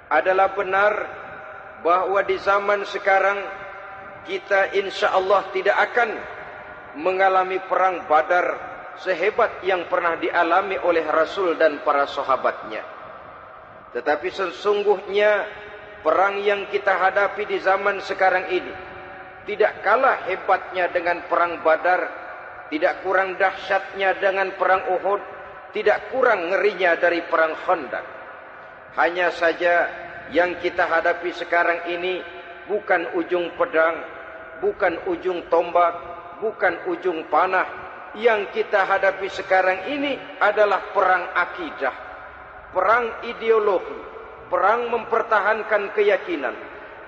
adalah benar bahwa di zaman sekarang kita insya Allah tidak akan mengalami perang Badar sehebat yang pernah dialami oleh Rasul dan para sahabatnya. Tetapi sesungguhnya perang yang kita hadapi di zaman sekarang ini tidak kalah hebatnya dengan perang Badar, tidak kurang dahsyatnya dengan perang Uhud, tidak kurang ngerinya dari perang Khandaq. Hanya saja yang kita hadapi sekarang ini bukan ujung pedang, bukan ujung tombak, bukan ujung panah. Yang kita hadapi sekarang ini adalah perang akidah, perang ideologi, perang mempertahankan keyakinan.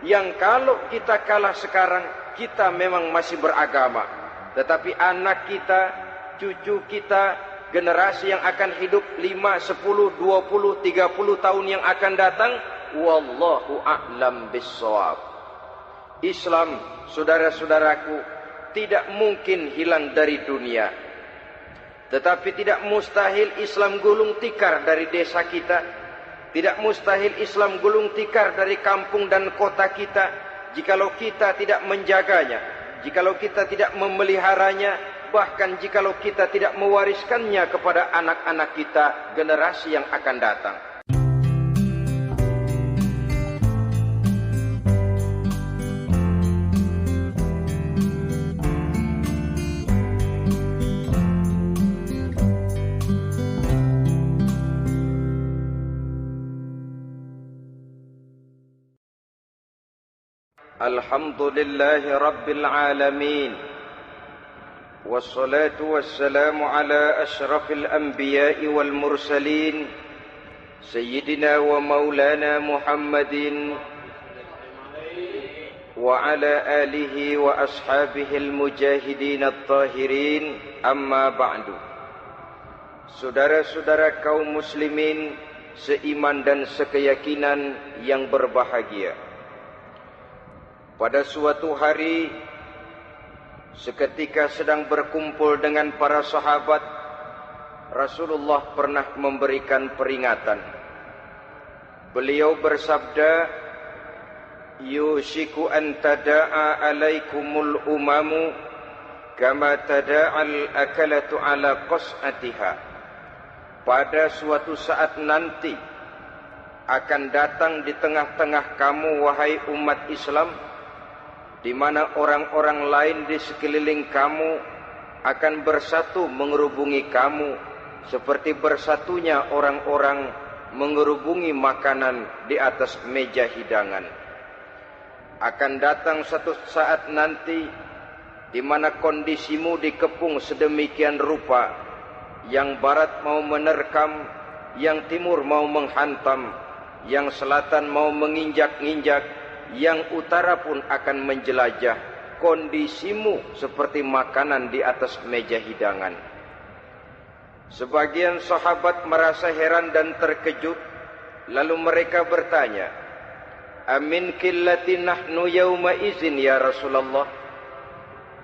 Yang kalau kita kalah sekarang, kita memang masih beragama. Tetapi anak kita, cucu kita, generasi yang akan hidup 5, 10, 20, 30 tahun yang akan datang, wallahu a'lam bissawab. Islam, saudara-saudaraku, tidak mungkin hilang dari dunia. Tetapi tidak mustahil Islam gulung tikar dari desa kita. Tidak mustahil Islam gulung tikar dari kampung dan kota kita, jikalau kita tidak menjaganya, jikalau kita tidak memeliharanya, bahkan jikalau kita tidak mewariskannya kepada anak-anak kita, generasi yang akan datang. Alhamdulillahi Rabbil Alamin, wassalatu wassalamu ala ashrafil anbiya'i wal mursalin, Sayyidina wa maulana Muhammadin wa ala alihi wa ashabihi al-mujahidin at-tahirin, amma ba'du. Saudara-saudara kaum muslimin seiman dan sekeyakinan yang berbahagia, pada suatu hari seketika sedang berkumpul dengan para sahabat, Rasulullah pernah memberikan peringatan. Beliau bersabda, yushiku an tada'a alaikumul umamu kama tada'al akalatu ala qas'atiha. Pada suatu saat nanti akan datang di tengah-tengah kamu, wahai umat Islam, di mana orang-orang lain di sekeliling kamu akan bersatu mengerubungi kamu seperti bersatunya orang-orang mengerubungi makanan di atas meja hidangan. Akan datang satu saat nanti di mana kondisimu dikepung sedemikian rupa, yang barat mau menerkam, yang timur mau menghantam, yang selatan mau menginjak-injak, yang utara pun akan menjelajah. Kondisimu seperti makanan di atas meja hidangan. Sebagian sahabat merasa heran dan terkejut, lalu mereka bertanya, amin qillati nahnu yauma izin ya Rasulullah?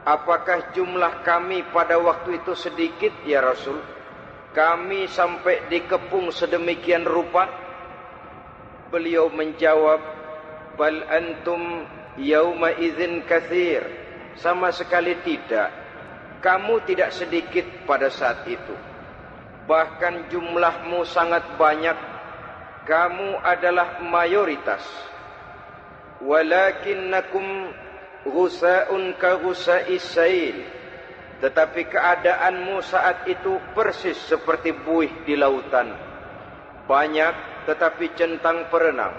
Apakah jumlah kami pada waktu itu sedikit ya Rasul? Kami sampai dikepung sedemikian rupa? Beliau menjawab, bal antum yauma idzin katsir. Sama sekali tidak. Kamu tidak sedikit pada saat itu. Bahkan jumlahmu sangat banyak. Kamu adalah mayoritas. Walakinnakum ghusa'un ka ghusa'is sail. Tetapi keadaanmu saat itu persis seperti buih di lautan. Banyak tetapi centang perenang.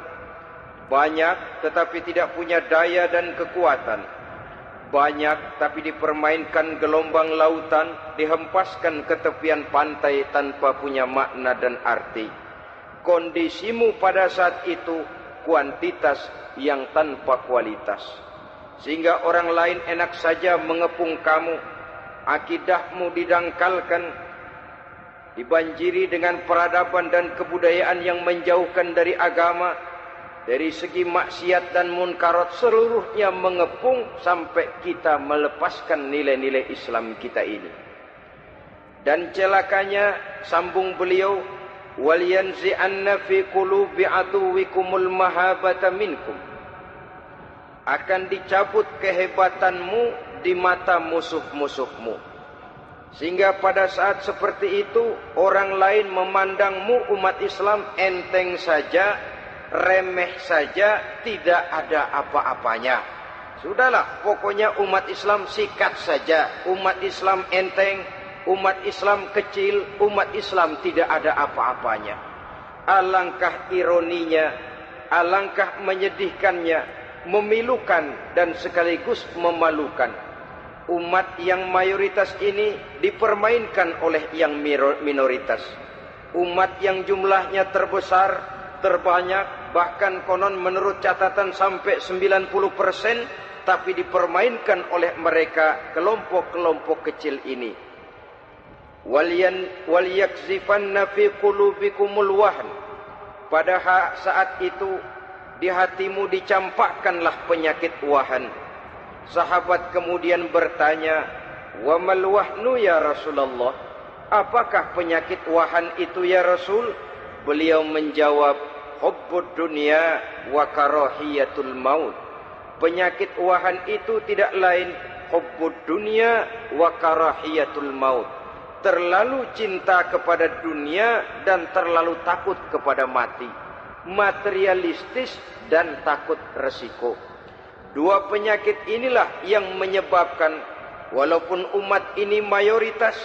Banyak tetapi tidak punya daya dan kekuatan. Banyak tapi dipermainkan gelombang lautan, dihempaskan ke tepian pantai tanpa punya makna dan arti. Kondisimu pada saat itu kuantitas yang tanpa kualitas, sehingga orang lain enak saja mengepung kamu. Akidahmu didangkalkan, dibanjiri dengan peradaban dan kebudayaan yang menjauhkan dari agama. Dari segi maksiat dan munkarat seluruhnya mengepung sampai kita melepaskan nilai-nilai Islam kita ini. Dan celakanya, sambung beliau, wal yanzi'anna fi qulubi aduwikumul mahabata minkum. Akan dicabut kehebatanmu di mata musuh-musuhmu. Sehingga pada saat seperti itu orang lain memandangmu umat Islam enteng saja, remeh saja, tidak ada apa-apanya. Sudahlah, pokoknya umat Islam sikat saja. Umat Islam enteng, umat Islam kecil, umat Islam tidak ada apa-apanya. Alangkah ironinya, alangkah menyedihkannya, memilukan dan sekaligus memalukan. Umat yang mayoritas ini dipermainkan oleh yang minoritas. Umat yang jumlahnya terbesar, terbanyak, bahkan konon menurut catatan sampai 90%, tapi dipermainkan oleh mereka kelompok-kelompok kecil ini. Wal yakzifanna fi qulubikumul wahn. Pada saat itu di hatimu dicampakkanlah penyakit wahan. Sahabat kemudian bertanya, "Wa mal wahnu ya Rasulullah?" Apakah penyakit wahan itu ya Rasul? Beliau menjawab, "Hubbud dunya wa karahiyatul maut." Penyakit wahan itu tidak lain hubbud dunya wa karahiyatul maut. Terlalu cinta kepada dunia dan terlalu takut kepada mati. Materialistis dan takut resiko. Dua penyakit inilah yang menyebabkan walaupun umat ini mayoritas,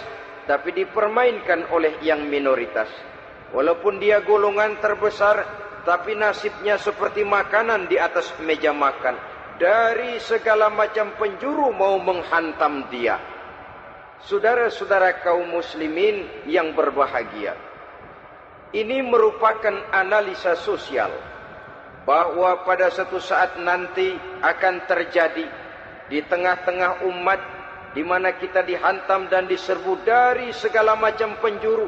tapi dipermainkan oleh yang minoritas. Walaupun dia golongan terbesar, tapi nasibnya seperti makanan di atas meja makan. Dari segala macam penjuru mau menghantam dia. Saudara-saudara kaum muslimin yang berbahagia, ini merupakan analisa sosial bahwa pada suatu saat nanti akan terjadi di tengah-tengah umat di mana kita dihantam dan diserbu dari segala macam penjuru.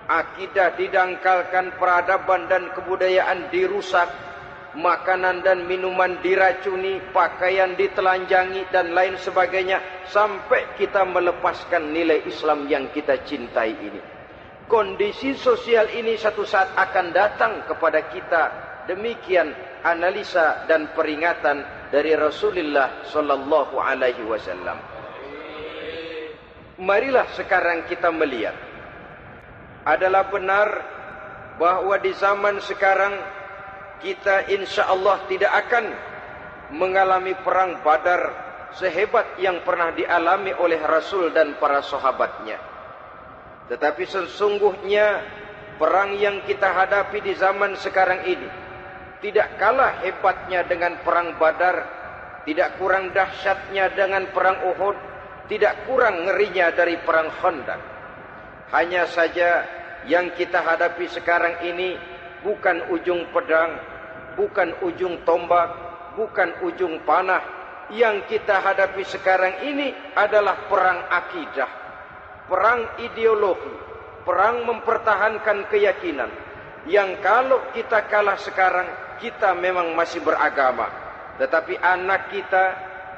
Akidah didangkalkan, peradaban dan kebudayaan dirusak, makanan dan minuman diracuni, pakaian ditelanjangi dan lain sebagainya, sampai kita melepaskan nilai Islam yang kita cintai ini. Kondisi sosial ini satu saat akan datang kepada kita. Demikian analisa dan peringatan dari Rasulullah sallallahu alaihi wasallam. Marilah sekarang kita melihat, adalah benar bahwa di zaman sekarang kita insya Allah tidak akan mengalami perang Badar sehebat yang pernah dialami oleh Rasul dan para sahabatnya. Tetapi sesungguhnya perang yang kita hadapi di zaman sekarang ini tidak kalah hebatnya dengan perang Badar, tidak kurang dahsyatnya dengan perang Uhud, tidak kurang ngerinya dari perang Khandaq. Hanya saja yang kita hadapi sekarang ini bukan ujung pedang, bukan ujung tombak, bukan ujung panah. Yang kita hadapi sekarang ini adalah perang akidah, perang ideologi, perang mempertahankan keyakinan. Yang kalau kita kalah sekarang, kita memang masih beragama. Tetapi anak kita,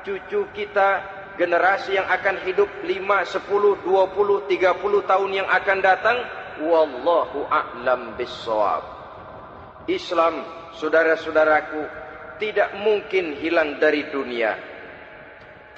cucu kita, generasi yang akan hidup 5, 10, 20, 30 tahun yang akan datang, wallahu a'lam bissawab. Islam, saudara-saudaraku, tidak mungkin hilang dari dunia.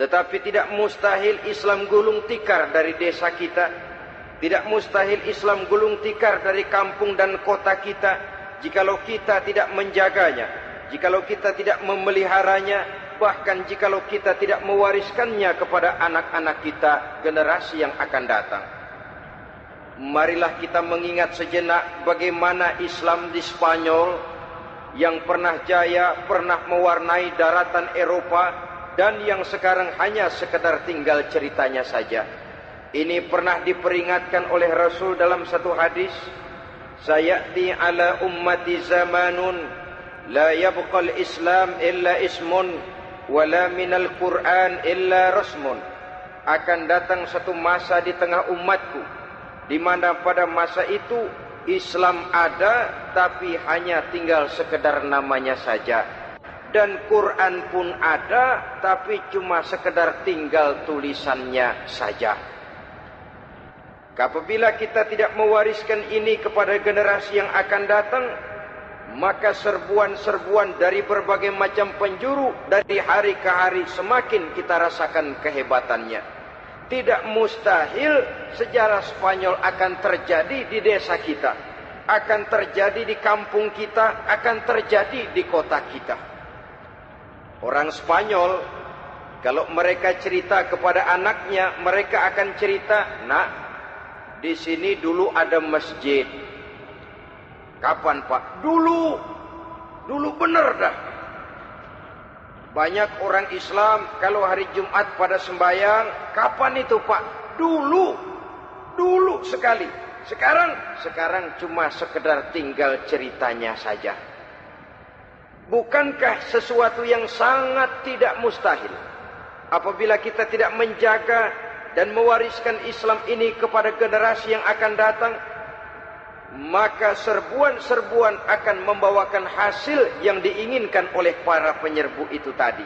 Tetapi tidak mustahil Islam gulung tikar dari desa kita. Tidak mustahil Islam gulung tikar dari kampung dan kota kita, jikalau kita tidak menjaganya, jikalau kita tidak memeliharanya, bahkan jikalau kita tidak mewariskannya kepada anak-anak kita, generasi yang akan datang. Marilah kita mengingat sejenak bagaimana Islam di Spanyol yang pernah jaya, pernah mewarnai daratan Eropa, dan yang sekarang hanya sekedar tinggal ceritanya saja. Ini pernah diperingatkan oleh Rasul dalam satu hadis, "Sayati ala ummati zamanun la yabqal Islam illa ismun wala minal Qur'an illa rasmun." Akan datang satu masa di tengah umatku di mana pada masa itu Islam ada tapi hanya tinggal sekedar namanya saja, dan Quran pun ada tapi cuma sekedar tinggal tulisannya saja. Apabila kita tidak mewariskan ini kepada generasi yang akan datang, maka serbuan-serbuan dari berbagai macam penjuru dari hari ke hari semakin kita rasakan kehebatannya. Tidak mustahil sejarah Spanyol akan terjadi di desa kita, akan terjadi di kampung kita, akan terjadi di kota kita. Orang Spanyol, kalau mereka cerita kepada anaknya, mereka akan cerita, "Nak, di sini dulu ada masjid." Kapan, Pak? Dulu benar dah. Banyak orang Islam kalau hari Jumat pada sembahyang, kapan itu, Pak? Dulu sekali. Sekarang cuma sekedar tinggal ceritanya saja. Bukankah sesuatu yang sangat tidak mustahil apabila kita tidak menjaga dan mewariskan Islam ini kepada generasi yang akan datang, maka serbuan-serbuan akan membawakan hasil yang diinginkan oleh para penyerbu itu tadi.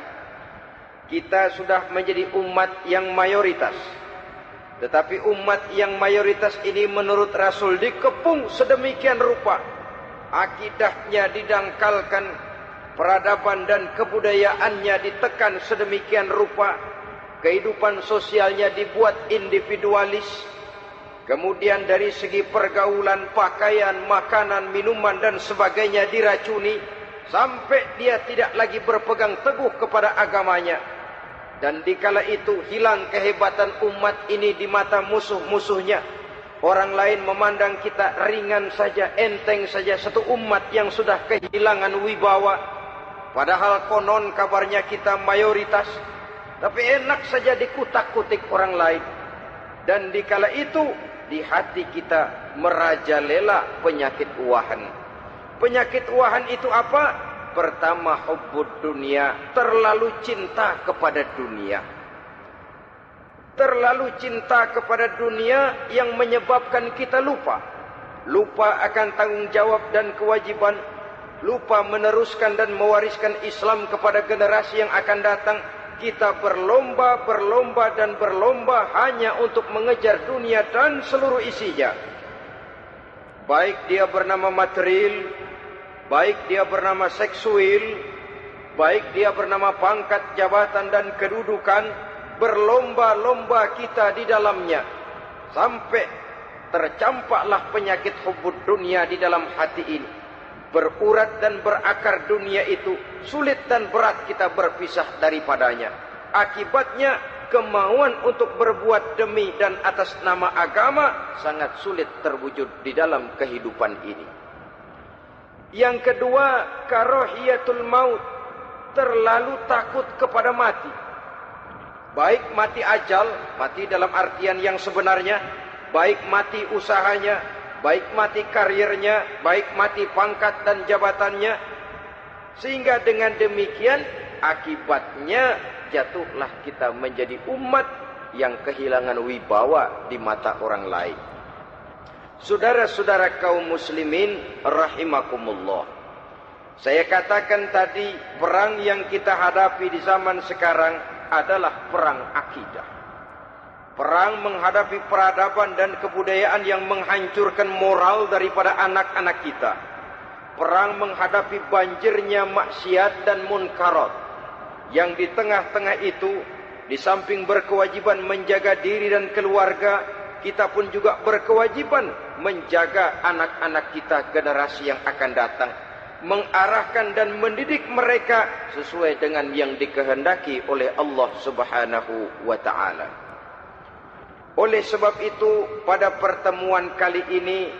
Kita sudah menjadi umat yang mayoritas, tetapi umat yang mayoritas ini menurut Rasul dikepung sedemikian rupa, akidahnya didangkalkan, peradaban dan kebudayaannya ditekan sedemikian rupa, kehidupan sosialnya dibuat individualis, kemudian dari segi pergaulan, pakaian, makanan, minuman dan sebagainya diracuni, sampai dia tidak lagi berpegang teguh kepada agamanya. Dan dikala itu hilang kehebatan umat ini di mata musuh-musuhnya. Orang lain memandang kita ringan saja, enteng saja, satu umat yang sudah kehilangan wibawa. Padahal konon kabarnya kita mayoritas, tapi enak saja dikutak-kutik orang lain. Dan dikala itu di hati kita merajalela penyakit uahan. Penyakit uahan itu apa? Pertama, hubbud dunia, terlalu cinta kepada dunia. Terlalu cinta kepada dunia yang menyebabkan kita lupa akan tanggung jawab dan kewajiban, lupa meneruskan dan mewariskan Islam kepada generasi yang akan datang. Kita berlomba hanya untuk mengejar dunia dan seluruh isinya. Baik dia bernama material, baik dia bernama seksual, baik dia bernama pangkat, jabatan dan kedudukan, berlomba-lomba kita di dalamnya. Sampai tercampaklah penyakit hubbud dunia di dalam hati ini. Berurat dan berakar dunia itu, sulit dan berat kita berpisah daripadanya. Akibatnya kemauan untuk berbuat demi dan atas nama agama sangat sulit terwujud di dalam kehidupan ini. Yang kedua, karahiyatul maut, terlalu takut kepada mati. Baik mati ajal, mati dalam artian yang sebenarnya, baik mati usahanya, baik mati karirnya, baik mati pangkat dan jabatannya. Sehingga dengan demikian akibatnya jatuhlah kita menjadi umat yang kehilangan wibawa di mata orang lain. Saudara-saudara kaum muslimin rahimakumullah, saya katakan tadi, perang yang kita hadapi di zaman sekarang adalah perang akidah. Perang menghadapi peradaban dan kebudayaan yang menghancurkan moral daripada anak-anak kita. Perang menghadapi banjirnya maksiat dan munkarat. Yang di tengah-tengah itu, di samping berkewajiban menjaga diri dan keluarga, kita pun juga berkewajiban menjaga anak-anak kita, generasi yang akan datang. Mengarahkan dan mendidik mereka sesuai dengan yang dikehendaki oleh Allah Subhanahu wa ta'ala. Oleh sebab itu, pada pertemuan kali ini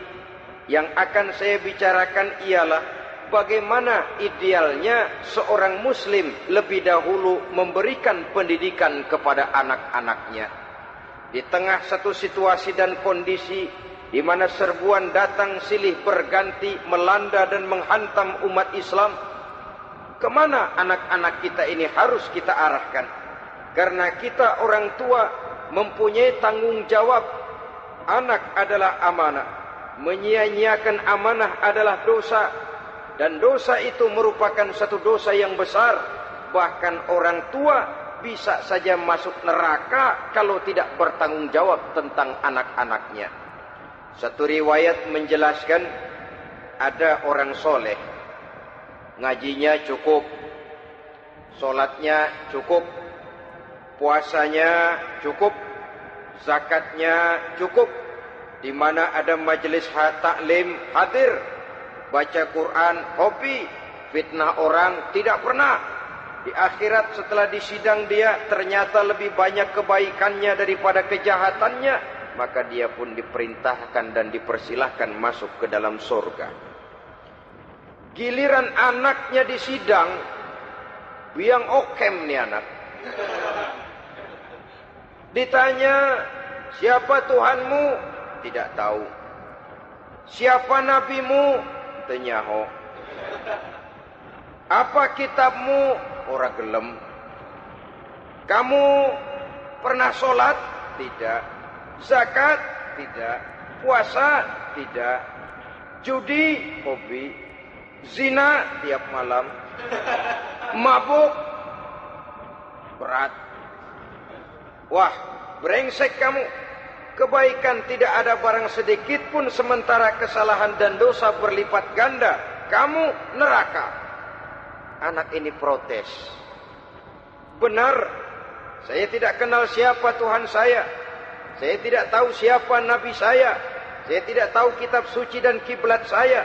yang akan saya bicarakan ialah bagaimana idealnya seorang muslim lebih dahulu memberikan pendidikan kepada anak-anaknya. Di tengah satu situasi dan kondisi di mana serbuan datang silih berganti melanda dan menghantam umat Islam, kemana anak-anak kita ini harus kita arahkan? Karena kita orang tua mempunyai tanggung jawab. Anak adalah amanah. Menyia-nyiakan amanah adalah dosa. Dan dosa itu merupakan satu dosa yang besar. Bahkan orang tua bisa saja masuk neraka kalau tidak bertanggung jawab tentang anak-anaknya. Satu riwayat menjelaskan ada orang soleh, ngajinya cukup, solatnya cukup, puasanya cukup, zakatnya cukup, di mana ada majelis taklim hadir, baca Quran, hobi, fitnah orang tidak pernah. Di akhirat setelah disidang dia ternyata lebih banyak kebaikannya daripada kejahatannya, maka dia pun diperintahkan dan dipersilahkan masuk ke dalam surga. Giliran anaknya disidang, biang okem nih anak. Ditanya, siapa Tuhanmu? Tidak tahu. Siapa nabimu? Tenyaho. Apa kitabmu? Ora gelem. Kamu pernah sholat? Tidak. Zakat? Tidak. Puasa? Tidak. Judi? Hobi. Zina? Tiap malam. Mabuk? Berat. Wah, brengsek kamu. Kebaikan tidak ada barang sedikit pun, sementara kesalahan dan dosa berlipat ganda. Kamu neraka. Anak ini protes. Benar, saya tidak kenal siapa Tuhan saya. Saya tidak tahu siapa Nabi saya. Saya tidak tahu kitab suci dan kiblat saya.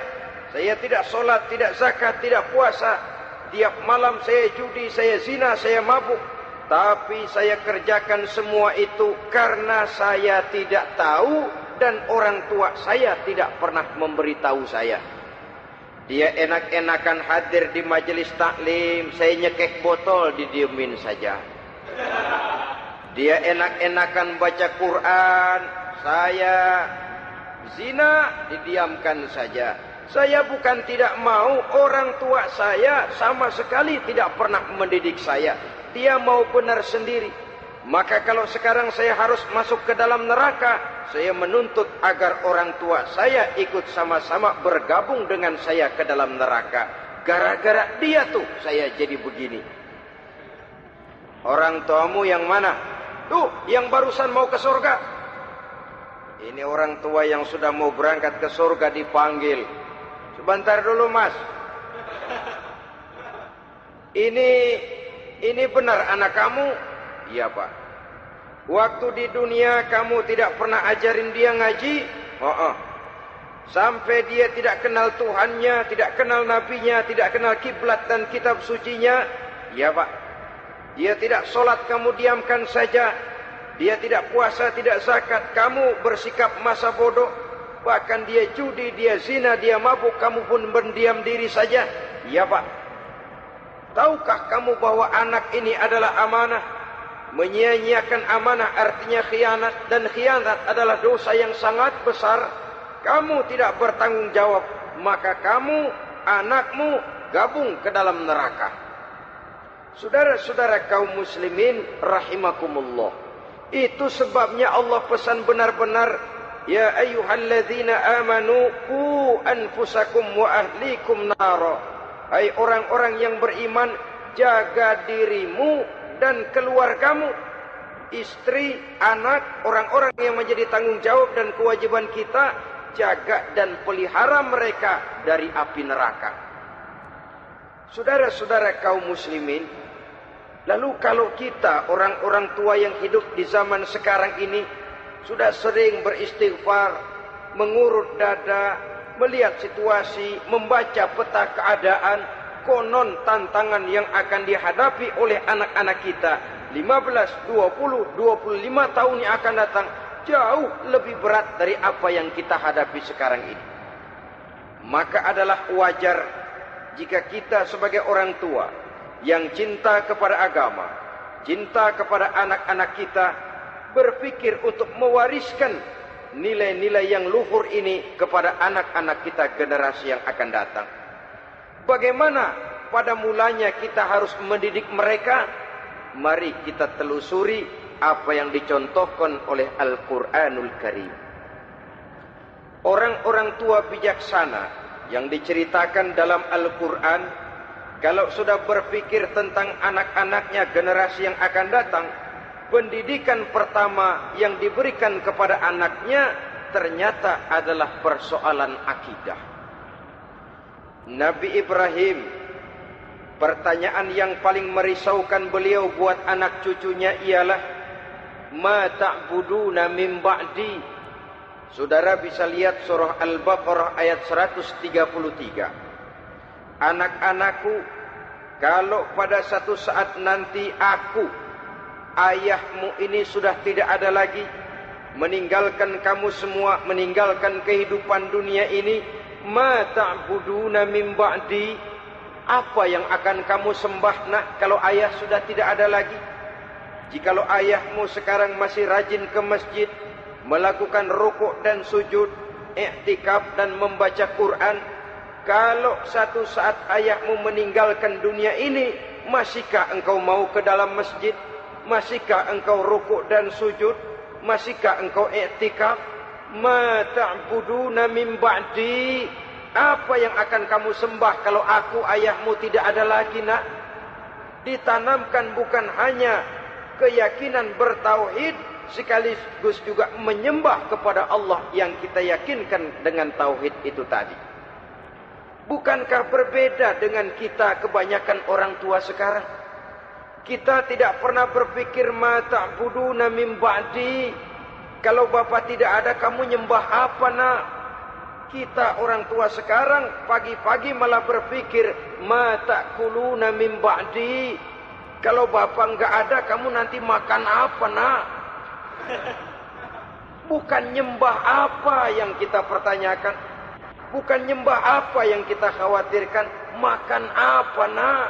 Saya tidak sholat, tidak zakat, tidak puasa. Tiap malam saya judi, saya zina, saya mabuk. Tapi saya kerjakan semua itu karena saya tidak tahu dan orang tua saya tidak pernah memberitahu saya. Dia enak-enakan hadir di majelis taklim, saya nyekek botol, didiemin saja. Dia enak-enakan baca Quran, saya zina, didiamkan saja. Saya bukan tidak mau, orang tua saya sama sekali tidak pernah mendidik saya. Dia mau benar sendiri. Maka kalau sekarang saya harus masuk ke dalam neraka, saya menuntut agar orang tua saya ikut sama-sama bergabung dengan saya ke dalam neraka. Gara-gara dia tuh saya jadi begini. Orang tuamu yang mana? Tuh, yang barusan mau ke surga. Ini orang tua yang sudah mau berangkat ke surga dipanggil. Sebentar dulu mas. Ini benar anak kamu? Iya pak. Waktu di dunia kamu tidak pernah ajarin dia ngaji? Sampai dia tidak kenal Tuhannya, tidak kenal nabinya, tidak kenal kiblat dan kitab sucinya? Iya pak. Dia tidak sholat, kamu diamkan saja. Dia tidak puasa, tidak zakat, kamu bersikap masa bodoh. Bahkan dia judi, dia zina, dia mabuk, kamu pun berdiam diri saja. Iya pak. Tahukah kamu bahwa anak ini adalah amanah? Menyia-nyiakan amanah artinya khianat, dan khianat adalah dosa yang sangat besar. Kamu tidak bertanggung jawab, maka kamu, anakmu gabung ke dalam neraka. Saudara-saudara kaum muslimin rahimakumullah, itu sebabnya Allah pesan benar-benar, ya ayyuhalladzina amanu qu anfusakum wa ahlikum nara. Hai orang-orang yang beriman, jaga dirimu dan keluargamu, istri, anak, orang-orang yang menjadi tanggung jawab dan kewajiban kita, jaga dan pelihara mereka dari api neraka. Saudara-saudara kaum muslimin, lalu kalau kita orang-orang tua yang hidup di zaman sekarang ini sudah sering beristighfar, mengurut dada, melihat situasi, membaca peta keadaan, konon tantangan yang akan dihadapi oleh anak-anak kita 15, 20, 25 tahun yang akan datang jauh lebih berat dari apa yang kita hadapi sekarang ini. Maka adalah wajar jika kita sebagai orang tua yang cinta kepada agama, cinta kepada anak-anak kita, berpikir untuk mewariskan nilai-nilai yang luhur ini kepada anak-anak kita generasi yang akan datang. Bagaimana pada mulanya kita harus mendidik mereka? Mari kita telusuri apa yang dicontohkan oleh Al-Quranul Karim. Orang-orang tua bijaksana yang diceritakan dalam Al-Quran, kalau sudah berpikir tentang anak-anaknya, generasi yang akan datang, pendidikan pertama yang diberikan kepada anaknya ternyata adalah persoalan akidah. Nabi Ibrahim, pertanyaan yang paling merisaukan beliau buat anak cucunya ialah, ma ta'buduna min ba'di. Saudara bisa lihat surah Al-Baqarah ayat 133. Anak-anakku, kalau pada satu saat nanti aku, ayahmu ini sudah tidak ada lagi, meninggalkan kamu semua, meninggalkan kehidupan dunia ini, ma ta'buduna min ba'di, apa yang akan kamu sembah nak kalau ayah sudah tidak ada lagi? Jikalau ayahmu sekarang masih rajin ke masjid, melakukan rukuk dan sujud, i'tikaf dan membaca Quran, kalau satu saat ayahmu meninggalkan dunia ini, masihkah engkau mau ke dalam masjid? Masihkah engkau rukuk dan sujud? Masihkah engkau i'tikaf? Ma ta'buduna min ba'di, apa yang akan kamu sembah kalau aku ayahmu tidak ada lagi nak? Ditanamkan bukan hanya keyakinan bertauhid, sekaligus juga menyembah kepada Allah yang kita yakinkan dengan tauhid itu tadi. Bukankah berbeda dengan kita kebanyakan orang tua sekarang? Kita tidak pernah berpikir ma ta'buduna min ba'di, kalau bapak tidak ada kamu nyembah apa nak? Kita orang tua sekarang pagi-pagi malah berpikir ma ta'kuluna min ba'di, kalau bapak enggak ada kamu nanti makan apa nak? Bukan nyembah apa yang kita pertanyakan, bukan nyembah apa yang kita khawatirkan, makan apa nak?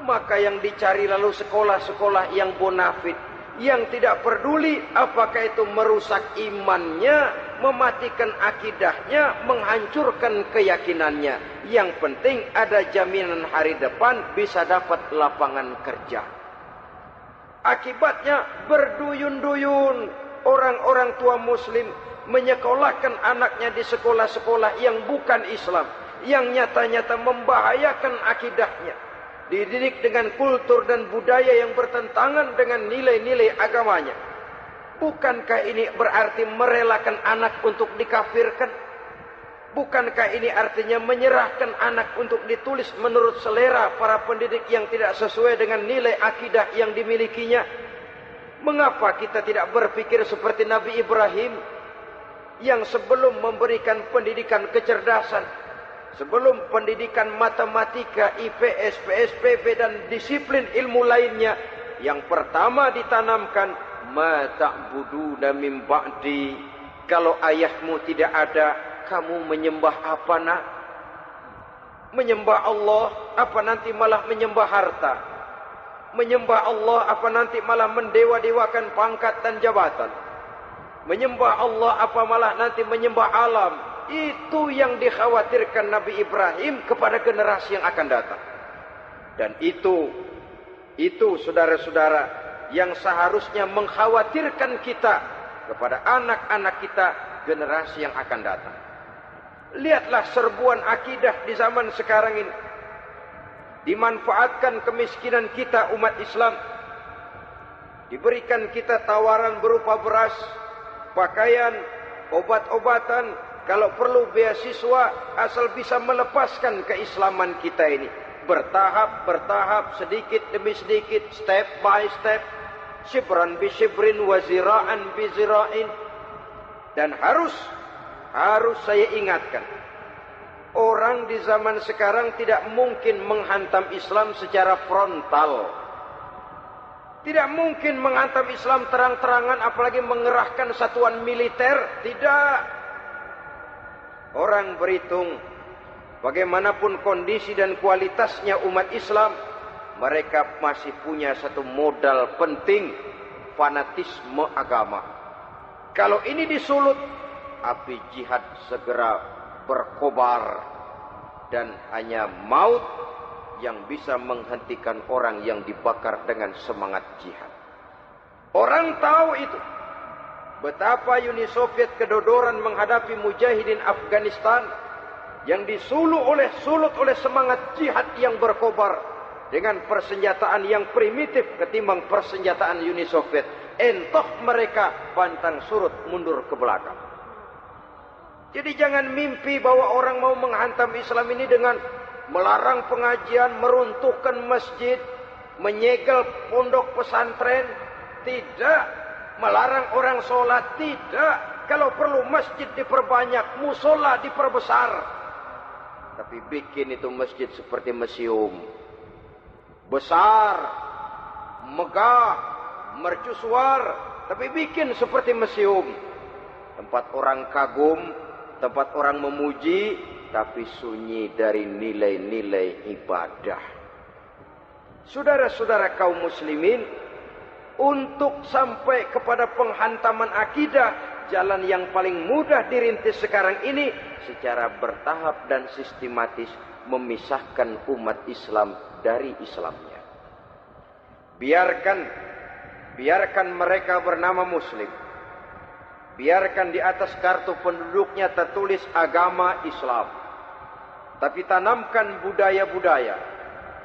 Maka yang dicari lalu sekolah-sekolah yang bonafit, yang tidak peduli apakah itu merusak imannya, mematikan akidahnya, menghancurkan keyakinannya. Yang penting ada jaminan hari depan bisa dapat lapangan kerja. Akibatnya berduyun-duyun orang-orang tua muslim menyekolahkan anaknya di sekolah-sekolah yang bukan Islam, yang nyata-nyata membahayakan akidahnya, dididik dengan kultur dan budaya yang bertentangan dengan nilai-nilai agamanya. Bukankah ini berarti merelakan anak untuk dikafirkan? Bukankah ini artinya menyerahkan anak untuk ditulis menurut selera para pendidik yang tidak sesuai dengan nilai akidah yang dimilikinya? Mengapa kita tidak berpikir seperti Nabi Ibrahim, yang sebelum memberikan pendidikan kecerdasan, sebelum pendidikan matematika, IPS, PSPB dan disiplin ilmu lainnya, yang pertama ditanamkan ma ta'buduna min ba'di, kalau ayahmu tidak ada, kamu menyembah apa nak? Menyembah Allah, apa nanti malah menyembah harta? Menyembah Allah, apa nanti malah mendewa-dewakan pangkat dan jabatan? Menyembah Allah, apa malah nanti menyembah alam? Itu yang dikhawatirkan Nabi Ibrahim kepada generasi yang akan datang. Dan itu saudara-saudara yang seharusnya mengkhawatirkan kita kepada anak-anak kita, generasi yang akan datang. Lihatlah serbuan akidah di zaman sekarang ini. Dimanfaatkan kemiskinan kita umat Islam. Diberikan kita tawaran berupa beras, pakaian, obat-obatan, kalau perlu beasiswa, asal bisa melepaskan keislaman kita ini. Bertahap, sedikit demi sedikit, step by step, shibran bi shibrin wa zira'an bi zira'in. Dan harus saya ingatkan, orang di zaman sekarang tidak mungkin menghantam Islam secara frontal. Tidak mungkin menghantam Islam terang-terangan, apalagi mengerahkan satuan militer. Tidak. Orang berhitung bagaimanapun kondisi dan kualitasnya umat Islam, mereka masih punya satu modal penting, fanatisme agama. Kalau ini disulut, api jihad segera berkobar, dan hanya maut yang bisa menghentikan orang yang dibakar dengan semangat jihad. Orang tahu itu. Betapa Uni Soviet kedodoran menghadapi mujahidin Afghanistan yang sulut oleh semangat jihad yang berkobar dengan persenjataan yang primitif ketimbang persenjataan Uni Soviet. Entah mereka pantang surut mundur ke belakang. Jadi jangan mimpi bahwa orang mau menghantam Islam ini dengan melarang pengajian, meruntuhkan masjid, menyegel pondok pesantren. Tidak. Melarang orang sholat. Tidak. Kalau perlu masjid diperbanyak, musola diperbesar. Tapi bikin itu masjid seperti museum. Besar, megah, mercusuar, tapi bikin seperti museum. Tempat orang kagum, tempat orang memuji, tapi sunyi dari nilai-nilai ibadah. Saudara-saudara kaum muslimin, untuk sampai kepada penghantaman akidah, jalan yang paling mudah dirintis sekarang ini secara bertahap dan sistematis memisahkan umat Islam dari Islamnya. Biarkan mereka bernama Muslim. Biarkan di atas kartu penduduknya tertulis agama Islam. Tapi tanamkan budaya-budaya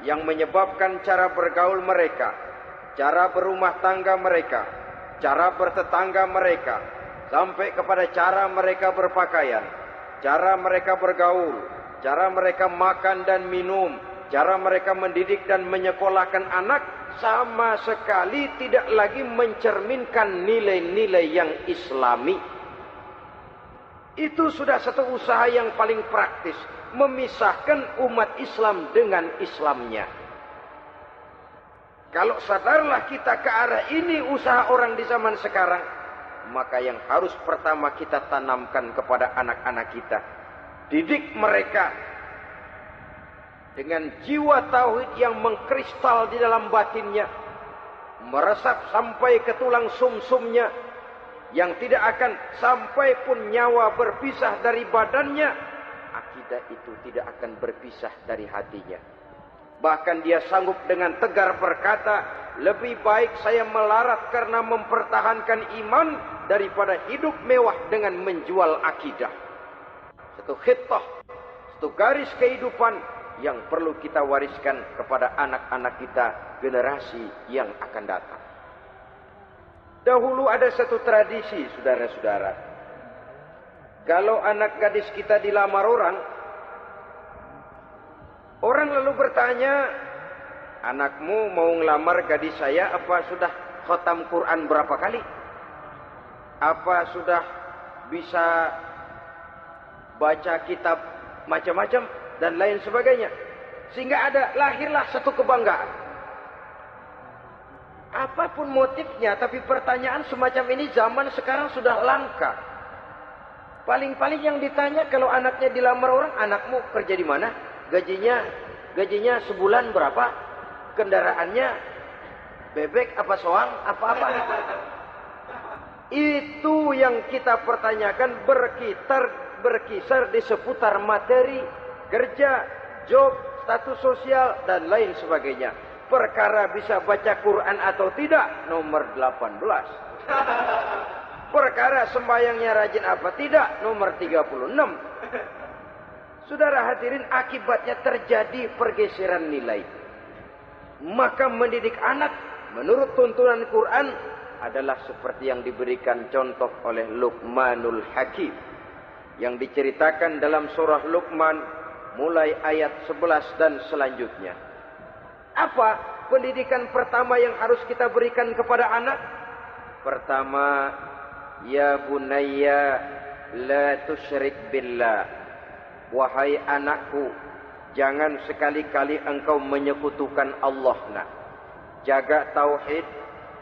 yang menyebabkan cara bergaul mereka, cara berumah tangga mereka, cara bertetangga mereka, sampai kepada cara mereka berpakaian, cara mereka bergaul, cara mereka makan dan minum, cara mereka mendidik dan menyekolahkan anak, sama sekali tidak lagi mencerminkan nilai-nilai yang Islami. Itu sudah satu usaha yang paling praktis, memisahkan umat Islam dengan Islamnya. Kalau sadarlah kita ke arah ini usaha orang di zaman sekarang, maka yang harus pertama kita tanamkan kepada anak-anak kita, didik mereka dengan jiwa tauhid yang mengkristal di dalam batinnya, meresap sampai ke tulang sumsumnya, yang tidak akan sampai pun nyawa berpisah dari badannya, akidah itu tidak akan berpisah dari hatinya. Bahkan dia sanggup dengan tegar berkata, lebih baik saya melarat karena mempertahankan iman daripada hidup mewah dengan menjual akidah. Satu khittah, satu garis kehidupan yang perlu kita wariskan kepada anak-anak kita, generasi yang akan datang. Dahulu ada satu tradisi, saudara-saudara. Kalau anak gadis kita dilamar orang, orang lalu bertanya, anakmu mau ngelamar gadis saya, apa sudah khatam Quran berapa kali? Apa sudah bisa baca kitab macam-macam dan lain sebagainya? Sehingga lahirlah satu kebanggaan. Apapun motifnya, tapi pertanyaan semacam ini zaman sekarang sudah langka. Paling-paling yang ditanya kalau anaknya dilamar orang, anakmu kerja di mana? Gajinya sebulan berapa? Kendaraannya bebek apa soang? Apa-apa? Itu yang kita pertanyakan, berkisar di seputar materi, kerja, job, status sosial, dan lain sebagainya. Perkara bisa baca Quran atau tidak, nomor 18. Perkara sembahyangnya rajin apa tidak, nomor 36. Saudara hadirin, akibatnya terjadi pergeseran nilai. Maka mendidik anak menurut tuntunan Quran adalah seperti yang diberikan contoh oleh Luqmanul Hakim, yang diceritakan dalam surah Luqman mulai ayat 11 dan selanjutnya. Apa pendidikan pertama yang harus kita berikan kepada anak? Pertama, ya bunayya la tusyrik billah. Wahai anakku, jangan sekali-kali engkau menyekutukan Allah. Nah, jaga tauhid,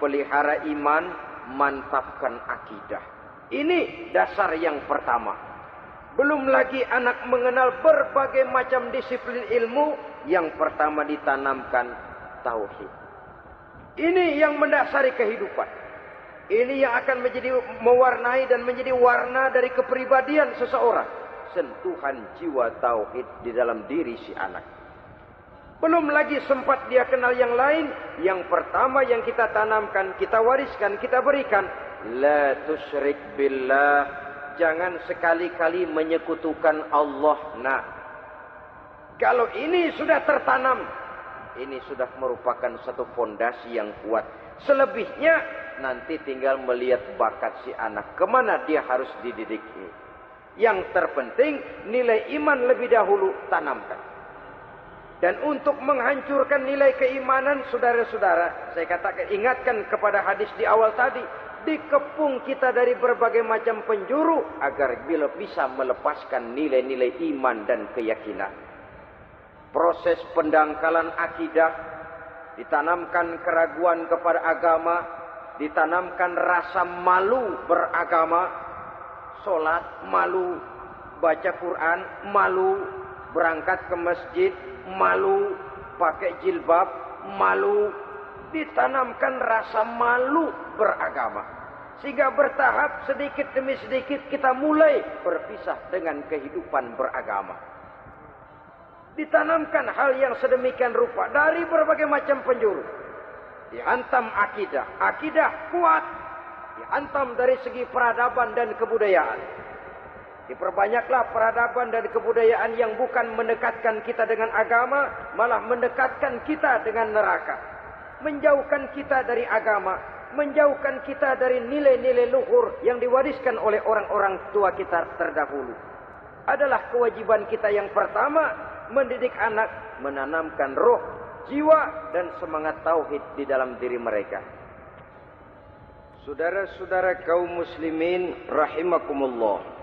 pelihara iman, mantapkan akidah. Ini dasar yang pertama. Belum lagi anak mengenal berbagai macam disiplin ilmu. Yang pertama ditanamkan tauhid. Ini yang mendasari kehidupan. Ini yang akan mewarnai dan menjadi warna dari kepribadian seseorang. Sentuhan jiwa tauhid di dalam diri si anak. Belum lagi sempat dia kenal yang lain. Yang pertama yang kita tanamkan, kita wariskan, kita berikan, la tusyrik billah, jangan sekali-kali menyekutukan Allah. Nah, kalau ini sudah tertanam, ini sudah merupakan satu fondasi yang kuat. Selebihnya nanti tinggal melihat bakat si anak, kemana dia harus dididik. Yang terpenting nilai iman lebih dahulu tanamkan. Dan untuk menghancurkan nilai keimanan, saudara-saudara, saya katakan, ingatkan kepada hadis di awal tadi, dikepung kita dari berbagai macam penjuru agar bila bisa melepaskan nilai-nilai iman dan keyakinan. Proses pendangkalan akidah, ditanamkan keraguan kepada agama, ditanamkan rasa malu beragama, sholat malu, baca Quran malu, berangkat ke masjid malu, pakai jilbab malu, ditanamkan rasa malu beragama. Sehingga bertahap sedikit demi sedikit kita mulai berpisah dengan kehidupan beragama. Ditanamkan hal yang sedemikian rupa dari berbagai macam penjuru. Dihantam akidah, akidah kuat. Dihantam dari segi peradaban dan kebudayaan. Diperbanyaklah peradaban dan kebudayaan yang bukan mendekatkan kita dengan agama, malah mendekatkan kita dengan neraka. Menjauhkan kita dari agama, menjauhkan kita dari nilai-nilai luhur yang diwariskan oleh orang-orang tua kita terdahulu. Adalah kewajiban kita yang pertama, mendidik anak, menanamkan roh, jiwa, dan semangat tauhid di dalam diri mereka. Saudara-saudara kaum muslimin rahimakumullah.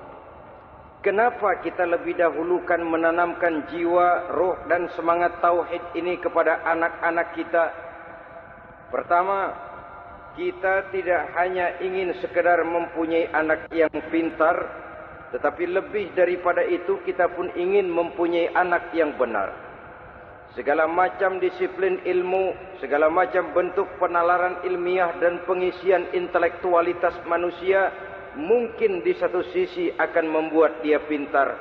Kenapa kita lebih dahulukan menanamkan jiwa, roh, dan semangat tauhid ini kepada anak-anak kita? Pertama, kita tidak hanya ingin sekedar mempunyai anak yang pintar, tetapi lebih daripada itu kita pun ingin mempunyai anak yang benar. Segala macam disiplin ilmu, segala macam bentuk penalaran ilmiah dan pengisian intelektualitas manusia mungkin di satu sisi akan membuat dia pintar,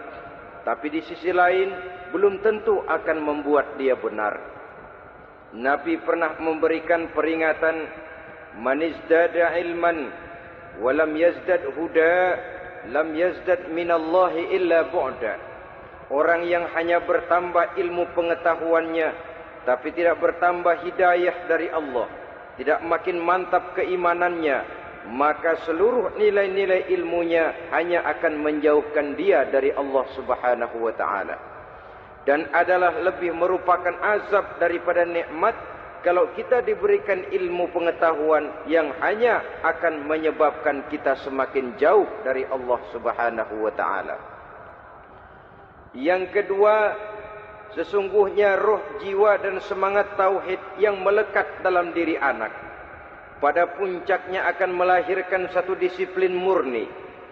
tapi di sisi lain belum tentu akan membuat dia benar. Nabi pernah memberikan peringatan, man izdada ilman wa lam yazdad huda lam yazdad minallahi illa bu'da. Orang yang hanya bertambah ilmu pengetahuannya tapi tidak bertambah hidayah dari Allah, tidak makin mantap keimanannya, maka seluruh nilai-nilai ilmunya hanya akan menjauhkan dia dari Allah Subhanahu wa taala. Dan adalah lebih merupakan azab daripada nikmat kalau kita diberikan ilmu pengetahuan yang hanya akan menyebabkan kita semakin jauh dari Allah Subhanahu wa taala. Yang kedua, sesungguhnya roh, jiwa, dan semangat tauhid yang melekat dalam diri anak pada puncaknya akan melahirkan satu disiplin murni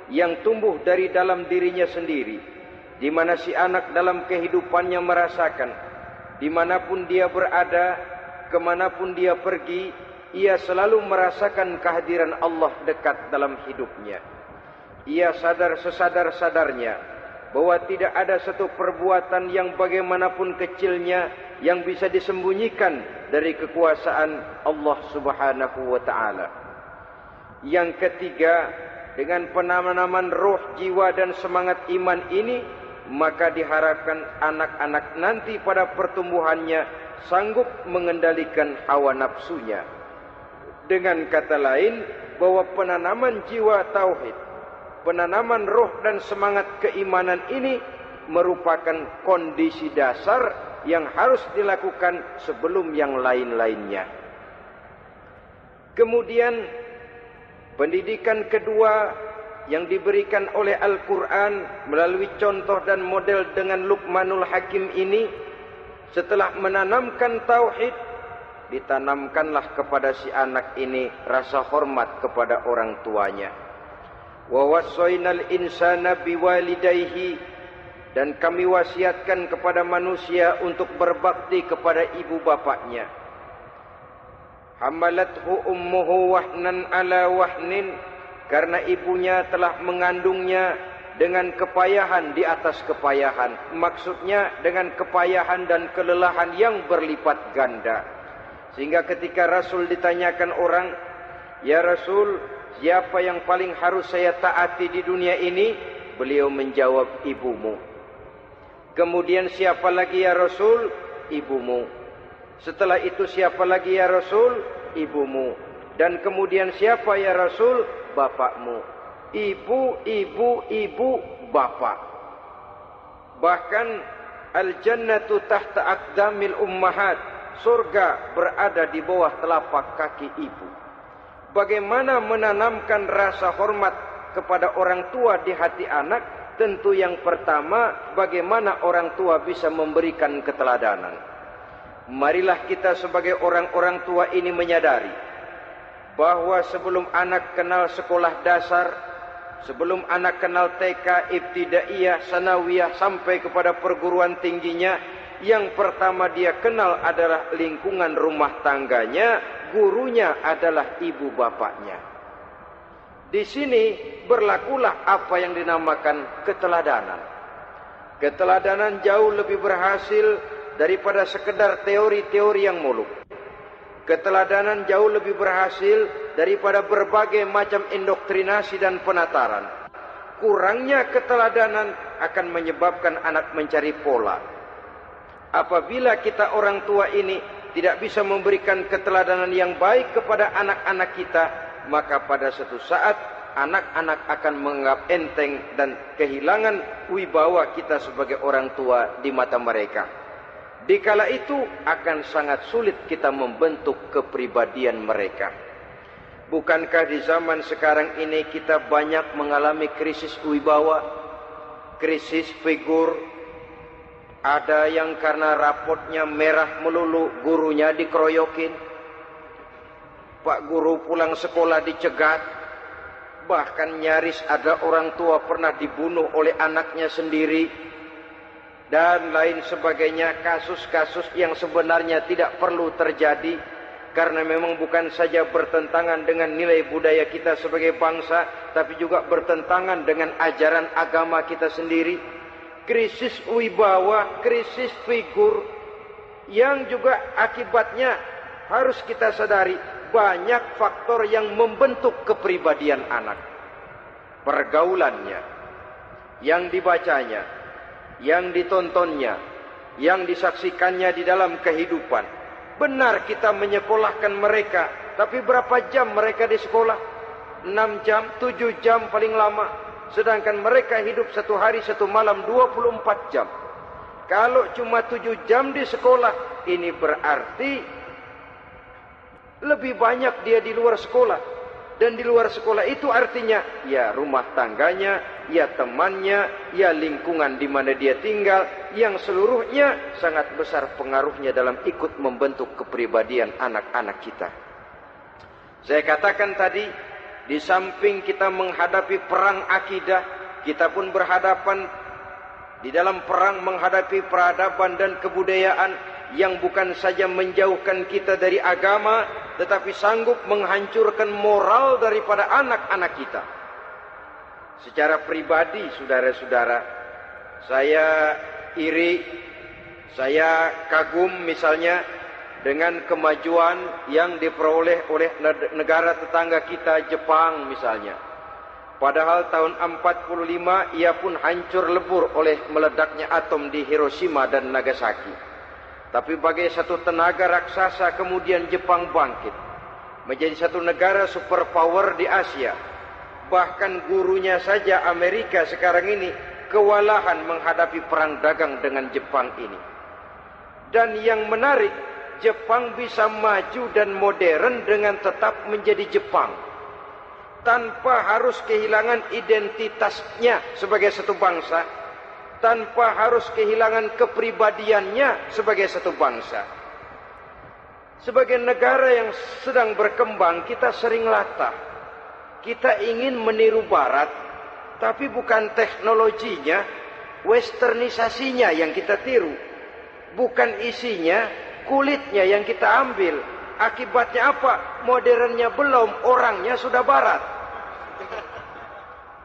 yang tumbuh dari dalam dirinya sendiri, di mana si anak dalam kehidupannya merasakan, dimanapun dia berada, kemanapun dia pergi, ia selalu merasakan kehadiran Allah dekat dalam hidupnya. Ia sadar sesadar-sadarnya bahwa tidak ada satu perbuatan yang bagaimanapun kecilnya yang bisa disembunyikan dari kekuasaan Allah Subhanahu wa taala. Yang ketiga, dengan penanaman roh, jiwa, dan semangat iman ini, maka diharapkan anak-anak nanti pada pertumbuhannya sanggup mengendalikan hawa nafsunya. Dengan kata lain, bahwa penanaman jiwa tauhid, penanaman roh dan semangat keimanan ini merupakan kondisi dasar yang harus dilakukan sebelum yang lain-lainnya. Kemudian pendidikan kedua yang diberikan oleh Al-Quran melalui contoh dan model dengan Luqmanul Hakim ini, setelah menanamkan tauhid, ditanamkanlah kepada si anak ini rasa hormat kepada orang tuanya. Wa wassaynal insana biwalidayhi, dan kami wasiatkan kepada manusia untuk berbakti kepada ibu bapaknya. Hamalathu ummuhu wahnan ala wahnin, karena ibunya telah mengandungnya dengan kepayahan di atas kepayahan. Maksudnya dengan kepayahan dan kelelahan yang berlipat ganda. Sehingga ketika Rasul ditanyakan orang, "Ya Rasul, siapa yang paling harus saya taati di dunia ini? Beliau menjawab, ibumu. Kemudian siapa lagi ya Rasul? Ibumu. Setelah itu siapa lagi ya Rasul? Ibumu. Dan kemudian siapa ya Rasul? Bapakmu. Ibu, ibu, ibu, bapak. Bahkan al-jannatu tahta aqdamil ummahat. Surga berada di bawah telapak kaki ibu. Bagaimana menanamkan rasa hormat kepada orang tua di hati anak? Tentu yang pertama, bagaimana orang tua bisa memberikan keteladanan. Marilah kita sebagai orang-orang tua ini menyadari bahwa sebelum anak kenal sekolah dasar, sebelum anak kenal TK, ibtidaiyah, sanawiyah sampai kepada perguruan tingginya, yang pertama dia kenal adalah lingkungan rumah tangganya, gurunya adalah ibu bapaknya. Di sini berlakulah apa yang dinamakan keteladanan. Keteladanan jauh lebih berhasil daripada sekedar teori-teori yang muluk. Keteladanan jauh lebih berhasil daripada berbagai macam indoktrinasi dan penataran. Kurangnya keteladanan akan menyebabkan anak mencari pola. Apabila kita orang tua ini tidak bisa memberikan keteladanan yang baik kepada anak-anak kita, maka pada suatu saat anak-anak akan menganggap enteng dan kehilangan wibawa kita sebagai orang tua di mata mereka. Dikala itu akan sangat sulit kita membentuk kepribadian mereka. Bukankah di zaman sekarang ini kita banyak mengalami krisis wibawa, krisis figur? Ada yang karena rapotnya merah melulu, gurunya dikeroyokin. Pak guru pulang sekolah dicegat. Bahkan nyaris ada orang tua pernah dibunuh oleh anaknya sendiri. Dan lain sebagainya, kasus-kasus yang sebenarnya tidak perlu terjadi. Karena memang bukan saja bertentangan dengan nilai budaya kita sebagai bangsa, tapi juga bertentangan dengan ajaran agama kita sendiri. Krisis wibawa, krisis figur, yang juga akibatnya harus kita sadari banyak faktor yang membentuk kepribadian anak. Pergaulannya, yang dibacanya, yang ditontonnya, yang disaksikannya di dalam kehidupan. Benar kita menyekolahkan mereka, tapi berapa jam mereka di sekolah? 6 jam, 7 jam paling lama. Sedangkan mereka hidup satu hari satu malam 24 jam. Kalau cuma 7 jam di sekolah, ini berarti lebih banyak dia di luar sekolah. Dan di luar sekolah itu artinya ya rumah tangganya, ya temannya, ya lingkungan di mana dia tinggal, yang seluruhnya sangat besar pengaruhnya dalam ikut membentuk kepribadian anak-anak kita. Saya katakan tadi, di samping kita menghadapi perang akidah, kita pun berhadapan di dalam perang menghadapi peradaban dan kebudayaan yang bukan saja menjauhkan kita dari agama, tetapi sanggup menghancurkan moral daripada anak-anak kita. Secara pribadi, saudara-saudara, saya iri, saya kagum misalnya dengan kemajuan yang diperoleh oleh negara tetangga kita, Jepang misalnya. Padahal tahun 45 ia pun hancur lebur oleh meledaknya atom di Hiroshima dan Nagasaki. Tapi bagai satu tenaga raksasa kemudian Jepang bangkit menjadi satu negara superpower di Asia. Bahkan gurunya saja Amerika sekarang ini kewalahan menghadapi perang dagang dengan Jepang ini. Dan yang menarik, Jepang bisa maju dan modern dengan tetap menjadi Jepang, tanpa harus kehilangan identitasnya sebagai satu bangsa, tanpa harus kehilangan kepribadiannya sebagai satu bangsa. Sebagai negara yang sedang berkembang, kita sering latah. Kita ingin meniru Barat, tapi bukan teknologinya, westernisasinya yang kita tiru. Bukan isinya, kulitnya yang kita ambil. Akibatnya apa? Modernnya belum, orangnya sudah Barat.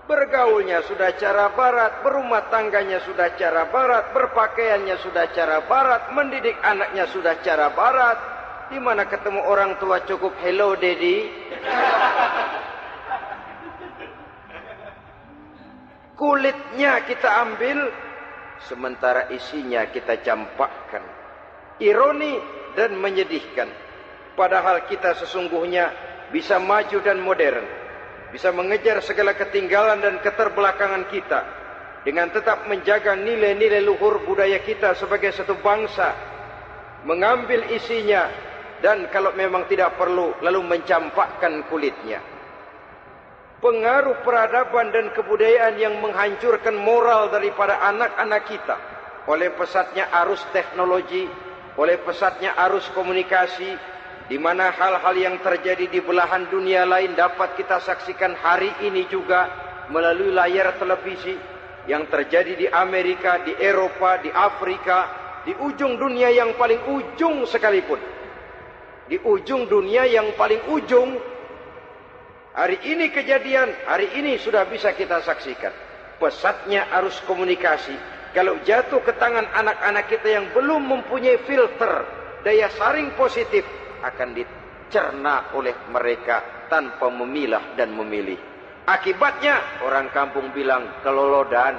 Bergaulnya sudah cara Barat, berumah tangganya sudah cara Barat, berpakaiannya sudah cara Barat, mendidik anaknya sudah cara Barat. Di mana ketemu orang tua cukup hello daddy, Kulitnya kita ambil, sementara isinya kita campakkan. Ironi dan menyedihkan. Padahal kita sesungguhnya bisa maju dan modern, bisa mengejar segala ketinggalan dan keterbelakangan kita, dengan tetap menjaga nilai-nilai luhur budaya kita sebagai satu bangsa, mengambil isinya, dan kalau memang tidak perlu, lalu mencampakkan kulitnya. Pengaruh peradaban dan kebudayaan yang menghancurkan moral daripada anak-anak kita oleh pesatnya arus teknologi, oleh pesatnya arus komunikasi, di mana hal-hal yang terjadi di belahan dunia lain dapat kita saksikan hari ini juga melalui layar televisi, yang terjadi di Amerika, di Eropa, di Afrika, di ujung dunia yang paling ujung sekalipun. Di ujung dunia yang paling ujung, hari ini kejadian, hari ini sudah bisa kita saksikan. Pesatnya arus komunikasi, kalau jatuh ke tangan anak-anak kita yang belum mempunyai filter, daya saring positif, akan dicerna oleh mereka tanpa memilah dan memilih. Akibatnya orang kampung bilang kelolodan.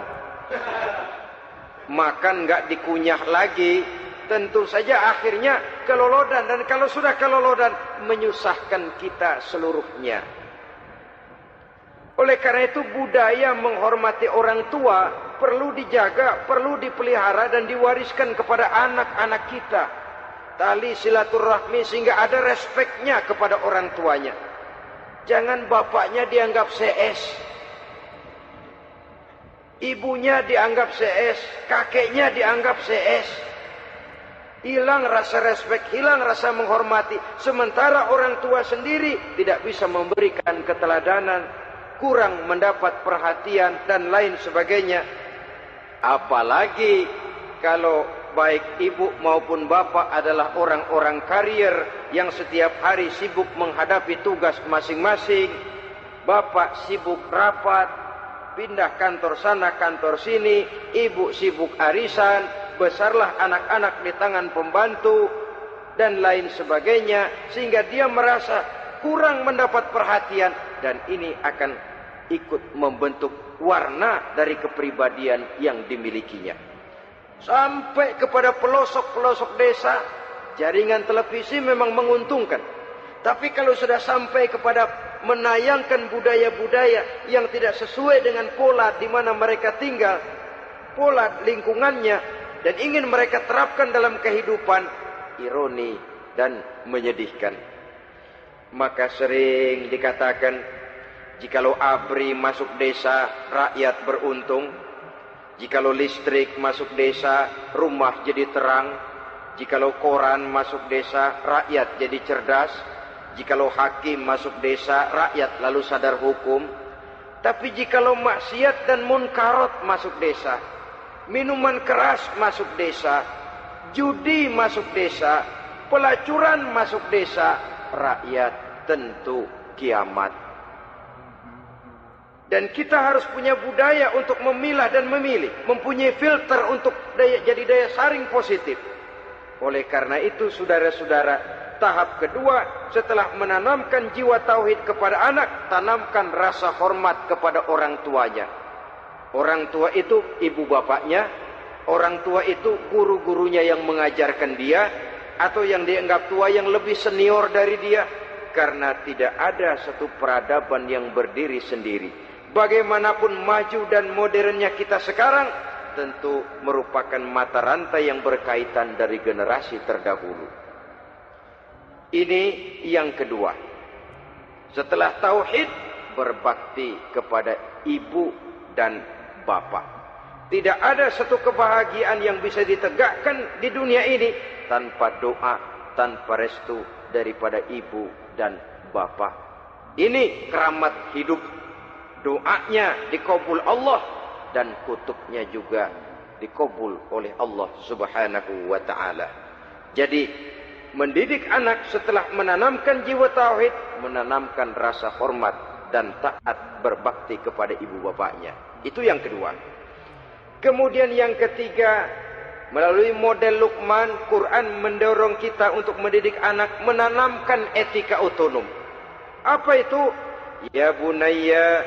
Makan nggak dikunyah lagi, tentu saja akhirnya kelolodan. Dan kalau sudah kelolodan, menyusahkan kita seluruhnya. Oleh karena itu budaya menghormati orang tua perlu dijaga, perlu dipelihara dan diwariskan kepada anak-anak kita. Tali silaturahmi sehingga ada respeknya kepada orang tuanya. Jangan bapaknya dianggap CS, ibunya dianggap CS, kakeknya dianggap CS. Hilang rasa respek, hilang rasa menghormati. Sementara orang tua sendiri tidak bisa memberikan keteladanan, kurang mendapat perhatian dan lain sebagainya. Apalagi kalau baik ibu maupun bapak adalah orang-orang karier yang setiap hari sibuk menghadapi tugas masing-masing. Bapak sibuk rapat, pindah kantor sana kantor sini, ibu sibuk arisan, besarlah anak-anak di tangan pembantu dan lain sebagainya, sehingga dia merasa kurang mendapat perhatian, dan ini akan ikut membentuk warna dari kepribadian yang dimilikinya. Sampai kepada pelosok-pelosok desa, jaringan televisi memang menguntungkan. Tapi kalau sudah sampai kepada menayangkan budaya-budaya yang tidak sesuai dengan pola di mana mereka tinggal, pola lingkungannya, dan ingin mereka terapkan dalam kehidupan, ironi dan menyedihkan. Maka sering dikatakan, jikalau ABRI masuk desa, rakyat beruntung. Jikalau listrik masuk desa, rumah jadi terang. Jikalau koran masuk desa, rakyat jadi cerdas. Jikalau hakim masuk desa, rakyat lalu sadar hukum. Tapi jikalau maksiat dan munkarat masuk desa, minuman keras masuk desa, judi masuk desa, pelacuran masuk desa, rakyat tentu kiamat. Dan kita harus punya budaya untuk memilah dan memilih, mempunyai filter untuk jadi daya saring positif. Oleh karena itu, saudara-saudara, tahap kedua setelah menanamkan jiwa tauhid kepada anak, tanamkan rasa hormat kepada orang tuanya. Orang tua itu ibu bapaknya, orang tua itu guru-gurunya yang mengajarkan dia, atau yang dianggap tua yang lebih senior dari dia. Karena tidak ada satu peradaban yang berdiri sendiri. Bagaimanapun maju dan modernnya kita sekarang, tentu merupakan mata rantai yang berkaitan dari generasi terdahulu. Ini yang kedua. Setelah tauhid, berbakti kepada ibu dan bapak. Tidak ada satu kebahagiaan yang bisa ditegakkan di dunia ini tanpa doa, tanpa restu daripada ibu dan bapak. Ini keramat hidup. Doanya dikabul Allah dan kutubnya juga dikabul oleh Allah Subhanahu wa taala. Jadi mendidik anak setelah menanamkan jiwa tauhid, menanamkan rasa hormat dan taat berbakti kepada ibu bapaknya. Itu yang kedua. Kemudian yang ketiga, melalui model Luqman, Quran mendorong kita untuk mendidik anak menanamkan etika otonom. Apa itu? Ya bunayya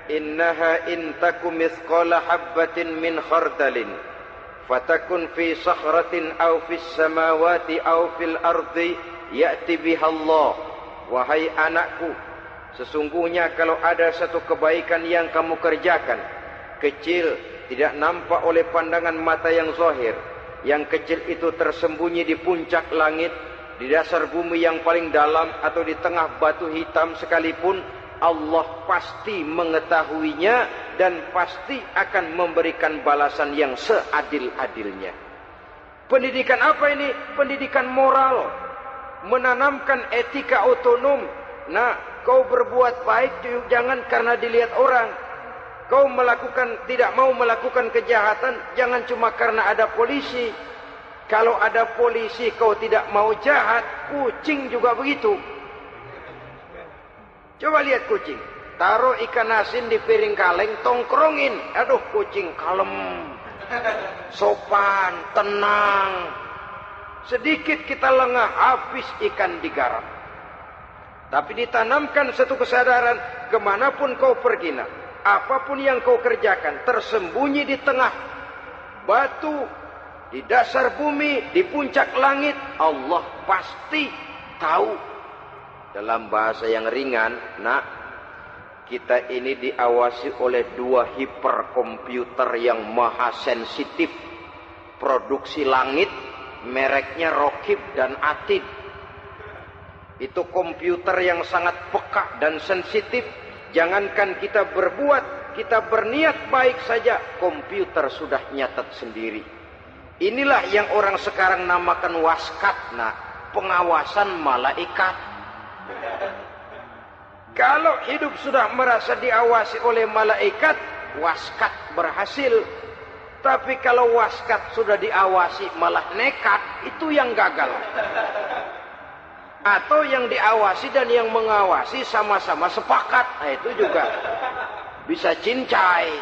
innaha in takum mithqala habbatin min khardalin fatakun fi sakhratin aw fis samawati aw fil ardi ya'ti biha Allah. Wahai anakku, sesungguhnya kalau ada satu kebaikan yang kamu kerjakan, kecil, tidak nampak oleh pandangan mata yang zahir, yang kecil itu tersembunyi di puncak langit, di dasar bumi yang paling dalam, atau di tengah batu hitam sekalipun, Allah pasti mengetahuinya dan pasti akan memberikan balasan yang seadil-adilnya. Pendidikan apa ini? Pendidikan moral. Menanamkan etika otonom. Nah, kau berbuat baik jangan karena dilihat orang. Kau tidak mau melakukan kejahatan jangan cuma karena ada polisi. Kalau ada polisi kau tidak mau jahat, kucing juga begitu. Coba lihat kucing, taruh ikan asin di piring kaleng, tongkrongin. Aduh, kucing kalem, sopan, tenang. Sedikit kita lengah, habis ikan digarap. Tapi ditanamkan satu kesadaran, kemanapun kau pergi, apapun yang kau kerjakan, tersembunyi di tengah batu, di dasar bumi, di puncak langit, Allah pasti tahu. Dalam bahasa yang ringan, kita ini diawasi oleh 2 hiperkomputer yang maha sensitif. Produksi langit, mereknya Rokib dan Atid. Itu komputer yang sangat peka dan sensitif. Jangankan kita berbuat, kita berniat baik saja, komputer sudah nyatat sendiri. Inilah yang orang sekarang namakan waskat, pengawasan malaikat. Kalau hidup sudah merasa diawasi oleh malaikat, waskat berhasil. Tapi kalau waskat sudah diawasi malah nekat, itu yang gagal. Atau yang diawasi dan yang mengawasi sama-sama sepakat, itu juga bisa cincai.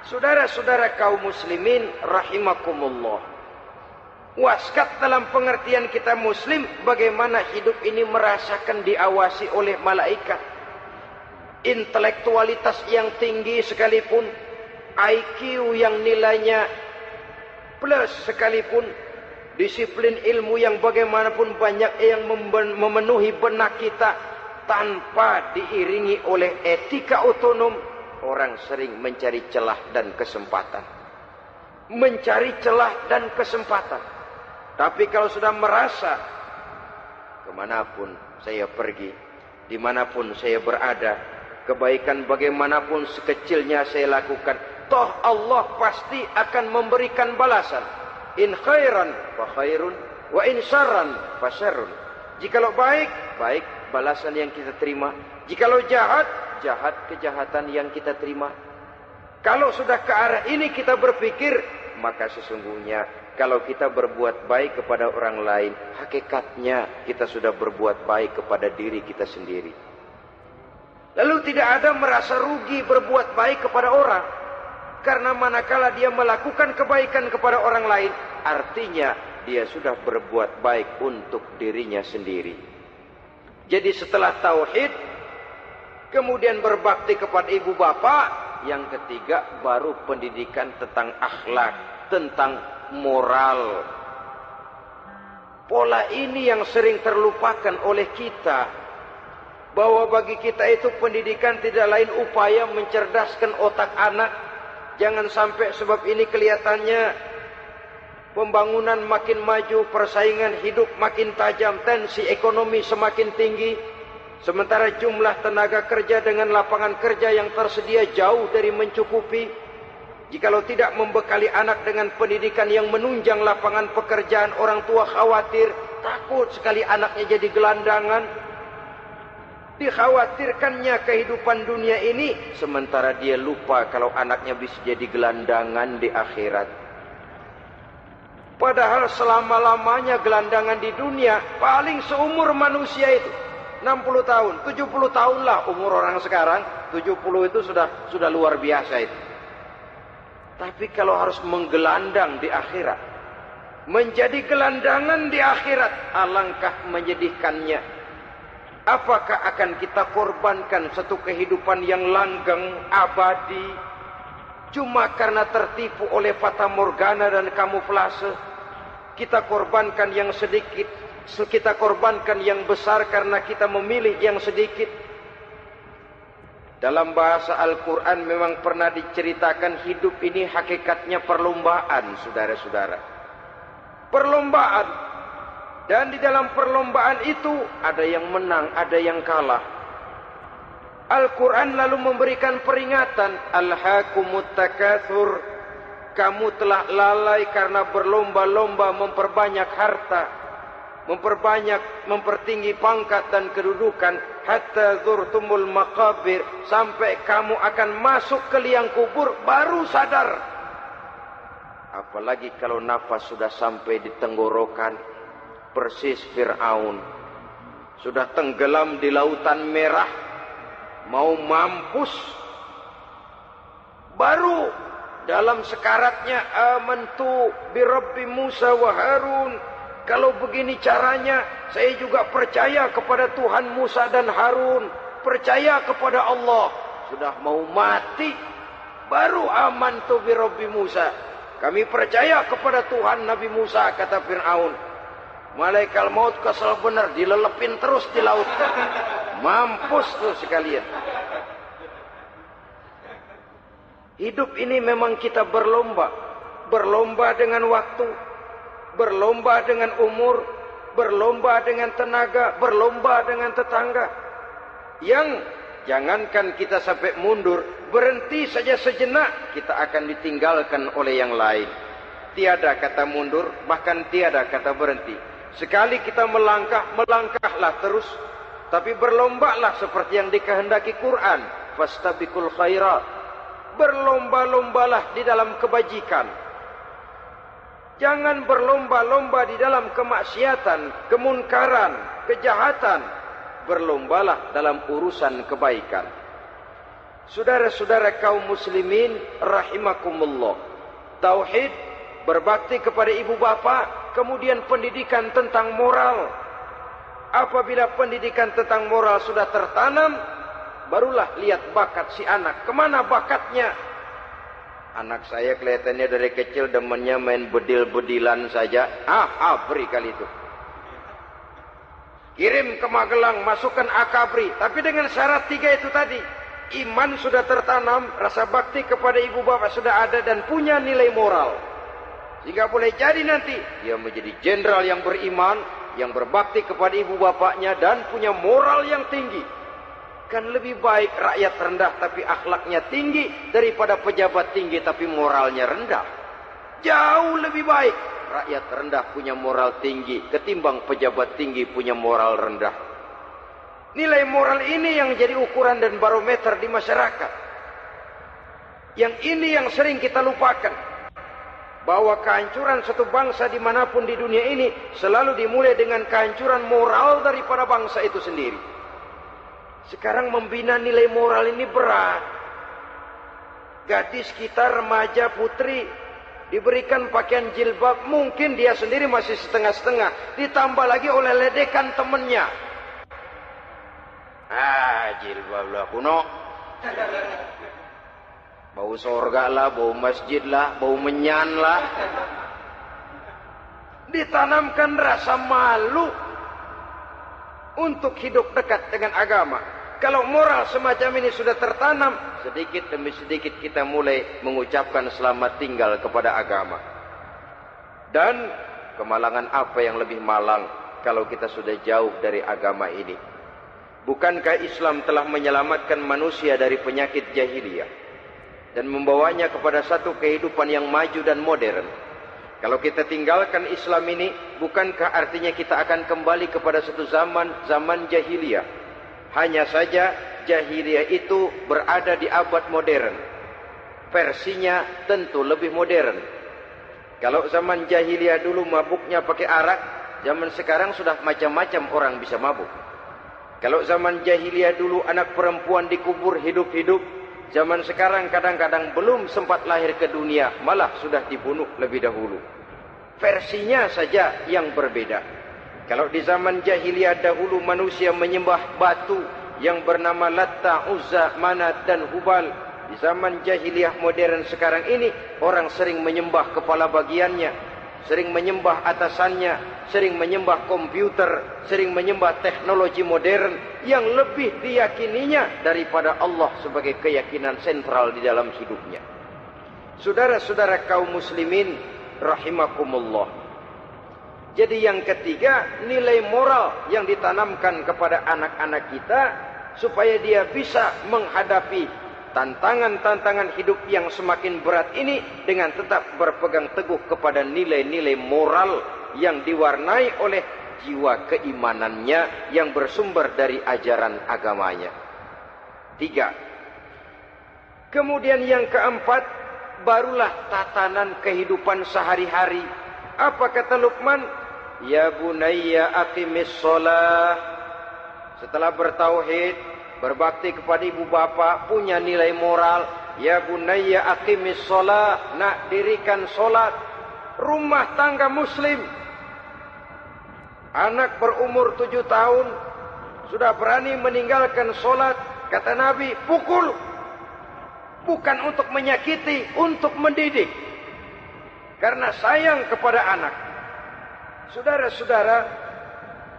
Saudara-saudara kaum muslimin rahimakumullah. Waskat dalam pengertian kita muslim, bagaimana hidup ini merasakan diawasi oleh malaikat. Intelektualitas yang tinggi sekalipun, IQ yang nilainya plus sekalipun, disiplin ilmu yang bagaimanapun banyak yang memenuhi benak kita, tanpa diiringi oleh etika otonom, orang sering mencari celah dan kesempatan. Mencari celah dan kesempatan. Tapi kalau sudah merasa, kemanapun saya pergi, dimanapun saya berada, kebaikan bagaimanapun sekecilnya saya lakukan, toh Allah pasti akan memberikan balasan. In khairan fa khairun, wa in syarran fa syarrun. Jikalau baik, baik balasan yang kita terima. Jikalau jahat, jahat kejahatan yang kita terima. Kalau sudah ke arah ini kita berpikir, maka sesungguhnya kalau kita berbuat baik kepada orang lain, hakikatnya kita sudah berbuat baik kepada diri kita sendiri. Lalu tidak ada merasa rugi berbuat baik kepada orang. Karena manakala dia melakukan kebaikan kepada orang lain, artinya dia sudah berbuat baik untuk dirinya sendiri. Jadi setelah tauhid, kemudian berbakti kepada ibu bapak, yang ketiga baru pendidikan tentang akhlak, tentang moral. Pola ini yang sering terlupakan oleh kita, bahwa bagi kita itu pendidikan tidak lain upaya mencerdaskan otak anak. Jangan sampai sebab ini kelihatannya pembangunan makin maju, persaingan hidup makin tajam, tensi ekonomi semakin tinggi, sementara jumlah tenaga kerja dengan lapangan kerja yang tersedia jauh dari mencukupi. Jikalau tidak membekali anak dengan pendidikan yang menunjang lapangan pekerjaan, orang tua khawatir, takut sekali anaknya jadi gelandangan. Dikhawatirkannya kehidupan dunia ini, sementara dia lupa kalau anaknya bisa jadi gelandangan di akhirat. Padahal selama-lamanya gelandangan di dunia, paling seumur manusia itu 60 tahun, 70 tahun lah umur orang sekarang. 70 itu sudah luar biasa itu. Tapi kalau harus menggelandang di akhirat, menjadi gelandangan di akhirat, alangkah menyedihkannya. Apakah akan kita korbankan satu kehidupan yang langgeng, abadi, cuma karena tertipu oleh fata morgana dan kamuflase? Kita korbankan yang sedikit, kita korbankan yang besar karena kita memilih yang sedikit. Dalam bahasa Al-Quran memang pernah diceritakan hidup ini hakikatnya perlombaan, saudara-saudara. Perlombaan. Dan di dalam perlombaan itu ada yang menang, ada yang kalah. Al-Quran lalu memberikan peringatan. Alhaakumut takatsur. Kamu telah lalai karena berlomba-lomba memperbanyak harta, mempertinggi pangkat dan kedudukan. Hatta zurtumul maqabir. Sampai kamu akan masuk ke liang kubur baru sadar. Apalagi kalau nafas sudah sampai di tenggorokan. Persis Fir'aun. Sudah tenggelam di lautan merah. Mau mampus. Baru dalam sekaratnya amantu bi Rabbi Musa wa Harun. Kalau begini caranya, saya juga percaya kepada Tuhan Musa dan Harun. Percaya kepada Allah. Sudah mau mati. Baru amantu bi Rabbi Musa. Kami percaya kepada Tuhan Nabi Musa, kata Fir'aun. Malaikat maut kesel benar, dilelepin terus di laut. Mampus tuh sekalian. Hidup ini memang kita berlomba. Berlomba dengan waktu. Berlomba dengan umur. Berlomba dengan tenaga. Berlomba dengan tetangga. Yang jangankan kita sampai mundur. Berhenti saja sejenak. Kita akan ditinggalkan oleh yang lain. Tiada kata mundur. Bahkan tiada kata berhenti. Sekali kita melangkah, melangkahlah terus. Tapi berlombalah seperti yang dikehendaki Quran. Fastabiqul khairat. Berlomba-lombalah di dalam kebajikan. Jangan berlomba-lomba di dalam kemaksiatan, kemunkaran, kejahatan. Berlombalah dalam urusan kebaikan. Saudara-saudara kaum muslimin rahimakumullah. Tauhid, berbakti kepada ibu bapa. Kemudian pendidikan tentang moral. Apabila pendidikan tentang moral sudah tertanam, barulah lihat bakat si anak. Kemana bakatnya? Anak saya kelihatannya dari kecil demennya main bedil-bedilan saja. Abri kali itu. Kirim ke Magelang, masukkan akabri. Tapi dengan syarat 3 itu tadi. Iman sudah tertanam, rasa bakti kepada ibu bapak sudah ada dan punya nilai moral. Sehingga boleh jadi nanti dia menjadi jenderal yang beriman, yang berbakti kepada ibu bapaknya dan punya moral yang tinggi. Kan lebih baik rakyat rendah tapi akhlaknya tinggi daripada pejabat tinggi tapi moralnya rendah. Jauh lebih baik rakyat rendah punya moral tinggi ketimbang pejabat tinggi punya moral rendah. Nilai moral ini yang jadi ukuran dan barometer di masyarakat. Yang ini yang sering kita lupakan. Bahwa kehancuran satu bangsa dimanapun di dunia ini selalu dimulai dengan kehancuran moral daripada bangsa itu sendiri. Sekarang membina nilai moral ini berat. Gadis kita, remaja, putri diberikan pakaian jilbab, mungkin dia sendiri masih setengah-setengah, ditambah lagi oleh ledekan temennya. Jilbab lah kuno. Bau sorga lah, bau masjid lah, bau menyan lah. Ditanamkan rasa malu untuk hidup dekat dengan agama. Kalau moral semacam ini sudah tertanam, sedikit demi sedikit kita mulai mengucapkan selamat tinggal kepada agama. Dan kemalangan apa yang lebih malang kalau kita sudah jauh dari agama ini? Bukankah Islam telah menyelamatkan manusia dari penyakit jahiliyah? Dan membawanya kepada satu kehidupan yang maju dan modern. Kalau kita tinggalkan Islam ini, bukankah artinya kita akan kembali kepada satu zaman jahiliyah? Hanya saja jahiliyah itu berada di abad modern. Versinya tentu lebih modern. Kalau zaman jahiliyah dulu mabuknya pakai arak, zaman sekarang sudah macam-macam orang bisa mabuk. Kalau zaman jahiliyah dulu anak perempuan dikubur hidup-hidup, zaman sekarang kadang-kadang belum sempat lahir ke dunia, malah sudah dibunuh lebih dahulu. Versinya saja yang berbeda. Kalau di zaman jahiliyah dahulu manusia menyembah batu yang bernama Latta, Uzza, Manat dan Hubal. Di zaman jahiliyah modern sekarang ini, orang sering menyembah kepala bagiannya, sering menyembah atasannya, sering menyembah komputer, sering menyembah teknologi modern yang lebih diyakininya daripada Allah sebagai keyakinan sentral di dalam hidupnya. Saudara-saudara kaum muslimin rahimakumullah. Jadi yang ketiga, nilai moral yang ditanamkan kepada anak-anak kita supaya dia bisa menghadapi tantangan-tantangan hidup yang semakin berat ini dengan tetap berpegang teguh kepada nilai-nilai moral yang diwarnai oleh jiwa keimanannya yang bersumber dari ajaran agamanya. 3. Kemudian yang keempat, barulah tatanan kehidupan sehari-hari. Apa kata Luqman? Ya bunayya aqimis shalah. Setelah bertauhid, berbakti kepada ibu bapa, punya nilai moral. Ya bunayya aqimis shalah, nak dirikan solat. Rumah tangga muslim. Anak berumur 7 tahun sudah berani meninggalkan solat. Kata Nabi, pukul. Bukan untuk menyakiti, untuk mendidik. Karena sayang kepada anak. Saudara-saudara,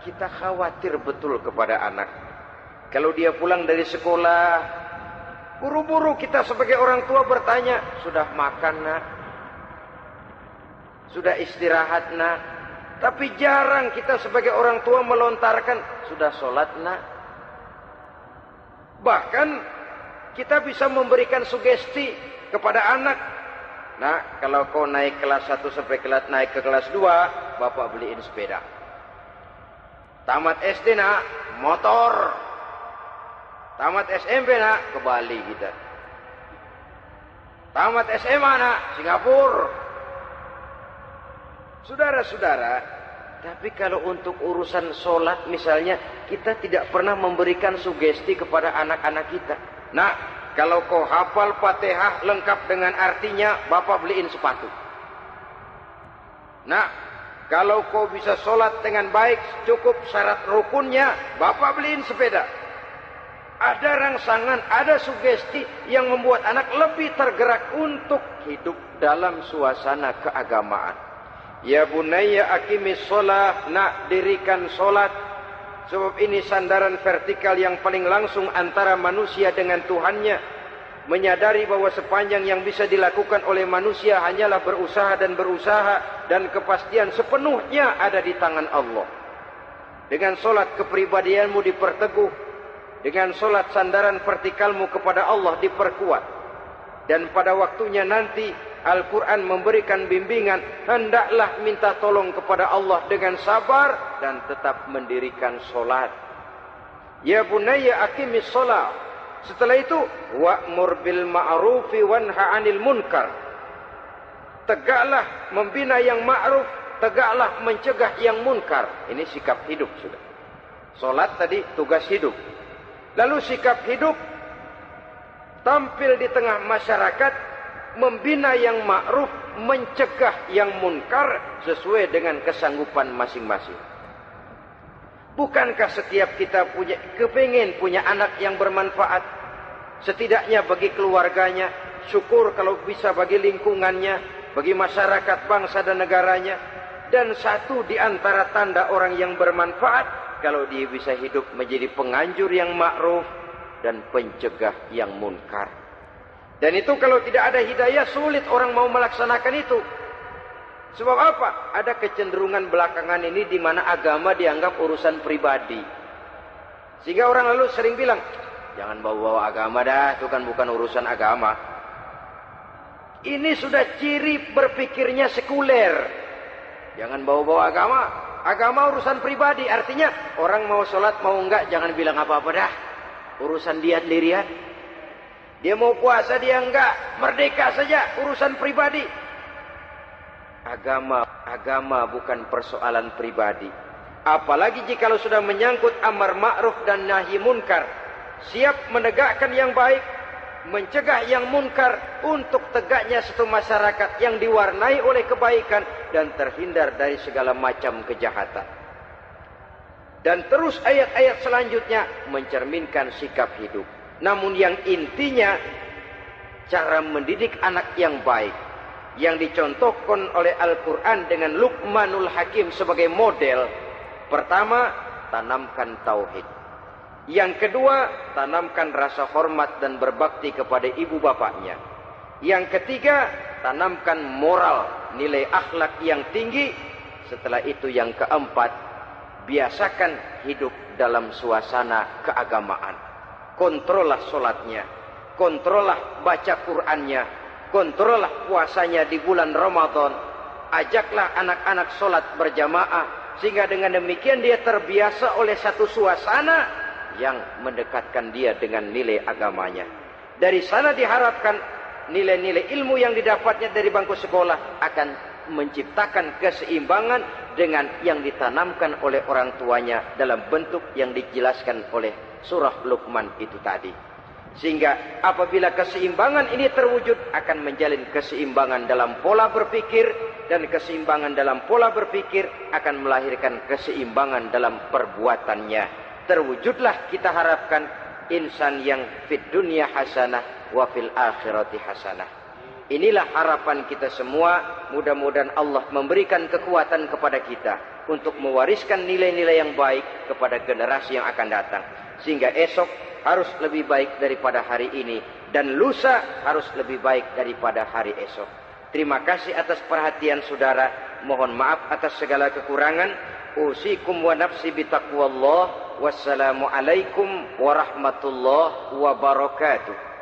kita khawatir betul kepada anak. Kalau dia pulang dari sekolah, buru-buru kita sebagai orang tua bertanya, sudah makan nak? Sudah istirahat nak? Tapi jarang kita sebagai orang tua melontarkan, sudah sholat nak? Bahkan kita bisa memberikan sugesti kepada anak. Nah, kalau kau naik kelas 1 sampai naik ke kelas 2, bapak beliin sepeda. Tamat SD nak, motor. Tamat SMP nak, ke Bali kita. Tamat SMA nak, Singapura. Saudara-saudara, tapi kalau untuk urusan sholat misalnya, kita tidak pernah memberikan sugesti kepada anak-anak kita. Nah, kalau kau hafal Fatihah lengkap dengan artinya, bapak beliin sepatu. Nah, kalau kau bisa sholat dengan baik, cukup syarat rukunnya, bapak beliin sepeda. Ada rangsangan, ada sugesti yang membuat anak lebih tergerak untuk hidup dalam suasana keagamaan. Ya bunayya aqimis shalah, nak dirikan sholat. Sebab ini sandaran vertikal yang paling langsung antara manusia dengan Tuhannya. Menyadari bahwa sepanjang yang bisa dilakukan oleh manusia hanyalah berusaha dan berusaha. Dan kepastian sepenuhnya ada di tangan Allah. Dengan solat kepribadianmu diperteguh. Dengan solat sandaran vertikalmu kepada Allah diperkuat. Dan pada waktunya nanti Al-Quran memberikan bimbingan, hendaklah minta tolong kepada Allah dengan sabar dan tetap mendirikan solat. Ya bunayya aqimis shalah. Setelah itu, wa'mur bil ma'rufi wanha 'anil munkar. Tegaklah membina yang ma'ruf, tegaklah mencegah yang munkar. Ini sikap hidup sudah. Solat tadi tugas hidup. Lalu sikap hidup tampil di tengah masyarakat, membina yang ma'ruf, mencegah yang munkar sesuai dengan kesanggupan masing-masing. Bukankah setiap kita kepingin punya anak yang bermanfaat? Setidaknya bagi keluarganya, syukur kalau bisa bagi lingkungannya, bagi masyarakat, bangsa dan negaranya. Dan satu di antara tanda orang yang bermanfaat, kalau dia bisa hidup menjadi penganjur yang ma'ruf dan pencegah yang munkar. Dan itu kalau tidak ada hidayah, sulit orang mau melaksanakan itu. Sebab apa? Ada kecenderungan belakangan ini di mana agama dianggap urusan pribadi. Sehingga orang lalu sering bilang, jangan bawa-bawa agama dah, itu kan bukan urusan agama. Ini sudah ciri berpikirnya sekuler. Jangan bawa-bawa agama. Agama urusan pribadi, artinya orang mau sholat mau enggak, jangan bilang apa-apa dah. Urusan dia sendirian. Dia mau puasa dia enggak, merdeka saja, urusan pribadi. Agama bukan persoalan pribadi. Apalagi jika sudah menyangkut amar ma'ruf dan nahi munkar. Siap menegakkan yang baik, mencegah yang munkar untuk tegaknya satu masyarakat yang diwarnai oleh kebaikan dan terhindar dari segala macam kejahatan. Dan terus ayat-ayat selanjutnya mencerminkan sikap hidup. Namun yang intinya cara mendidik anak yang baik yang dicontohkan oleh Al-Quran dengan Luqmanul Hakim sebagai model. Pertama, tanamkan tauhid. Yang kedua, tanamkan rasa hormat dan berbakti kepada ibu bapaknya. Yang ketiga, tanamkan moral, nilai akhlak yang tinggi. Setelah itu yang keempat, biasakan hidup dalam suasana keagamaan. Kontrollah sholatnya, kontrollah baca Qur'annya, kontrollah puasanya di bulan Ramadan. Ajaklah anak-anak sholat berjamaah. Sehingga dengan demikian dia terbiasa oleh satu suasana yang mendekatkan dia dengan nilai agamanya. Dari sana diharapkan nilai-nilai ilmu yang didapatnya dari bangku sekolah akan menciptakan keseimbangan dengan yang ditanamkan oleh orang tuanya dalam bentuk yang dijelaskan oleh surah Luqman itu tadi. Sehingga apabila keseimbangan ini terwujud akan menjalin keseimbangan dalam pola berpikir, dan keseimbangan dalam pola berpikir akan melahirkan keseimbangan dalam perbuatannya. Terwujudlah kita harapkan insan yang fid dunya hasanah wa fil akhirati hasanah. Inilah harapan kita semua. Mudah-mudahan Allah memberikan kekuatan kepada kita untuk mewariskan nilai-nilai yang baik kepada generasi yang akan datang. Sehingga esok harus lebih baik daripada hari ini, dan lusa harus lebih baik daripada hari esok. Terima kasih atas perhatian saudara. Mohon maaf atas segala kekurangan. Usikum wa nafsi bitaqwallah. Wassalamualaikum warahmatullahi wabarakatuh.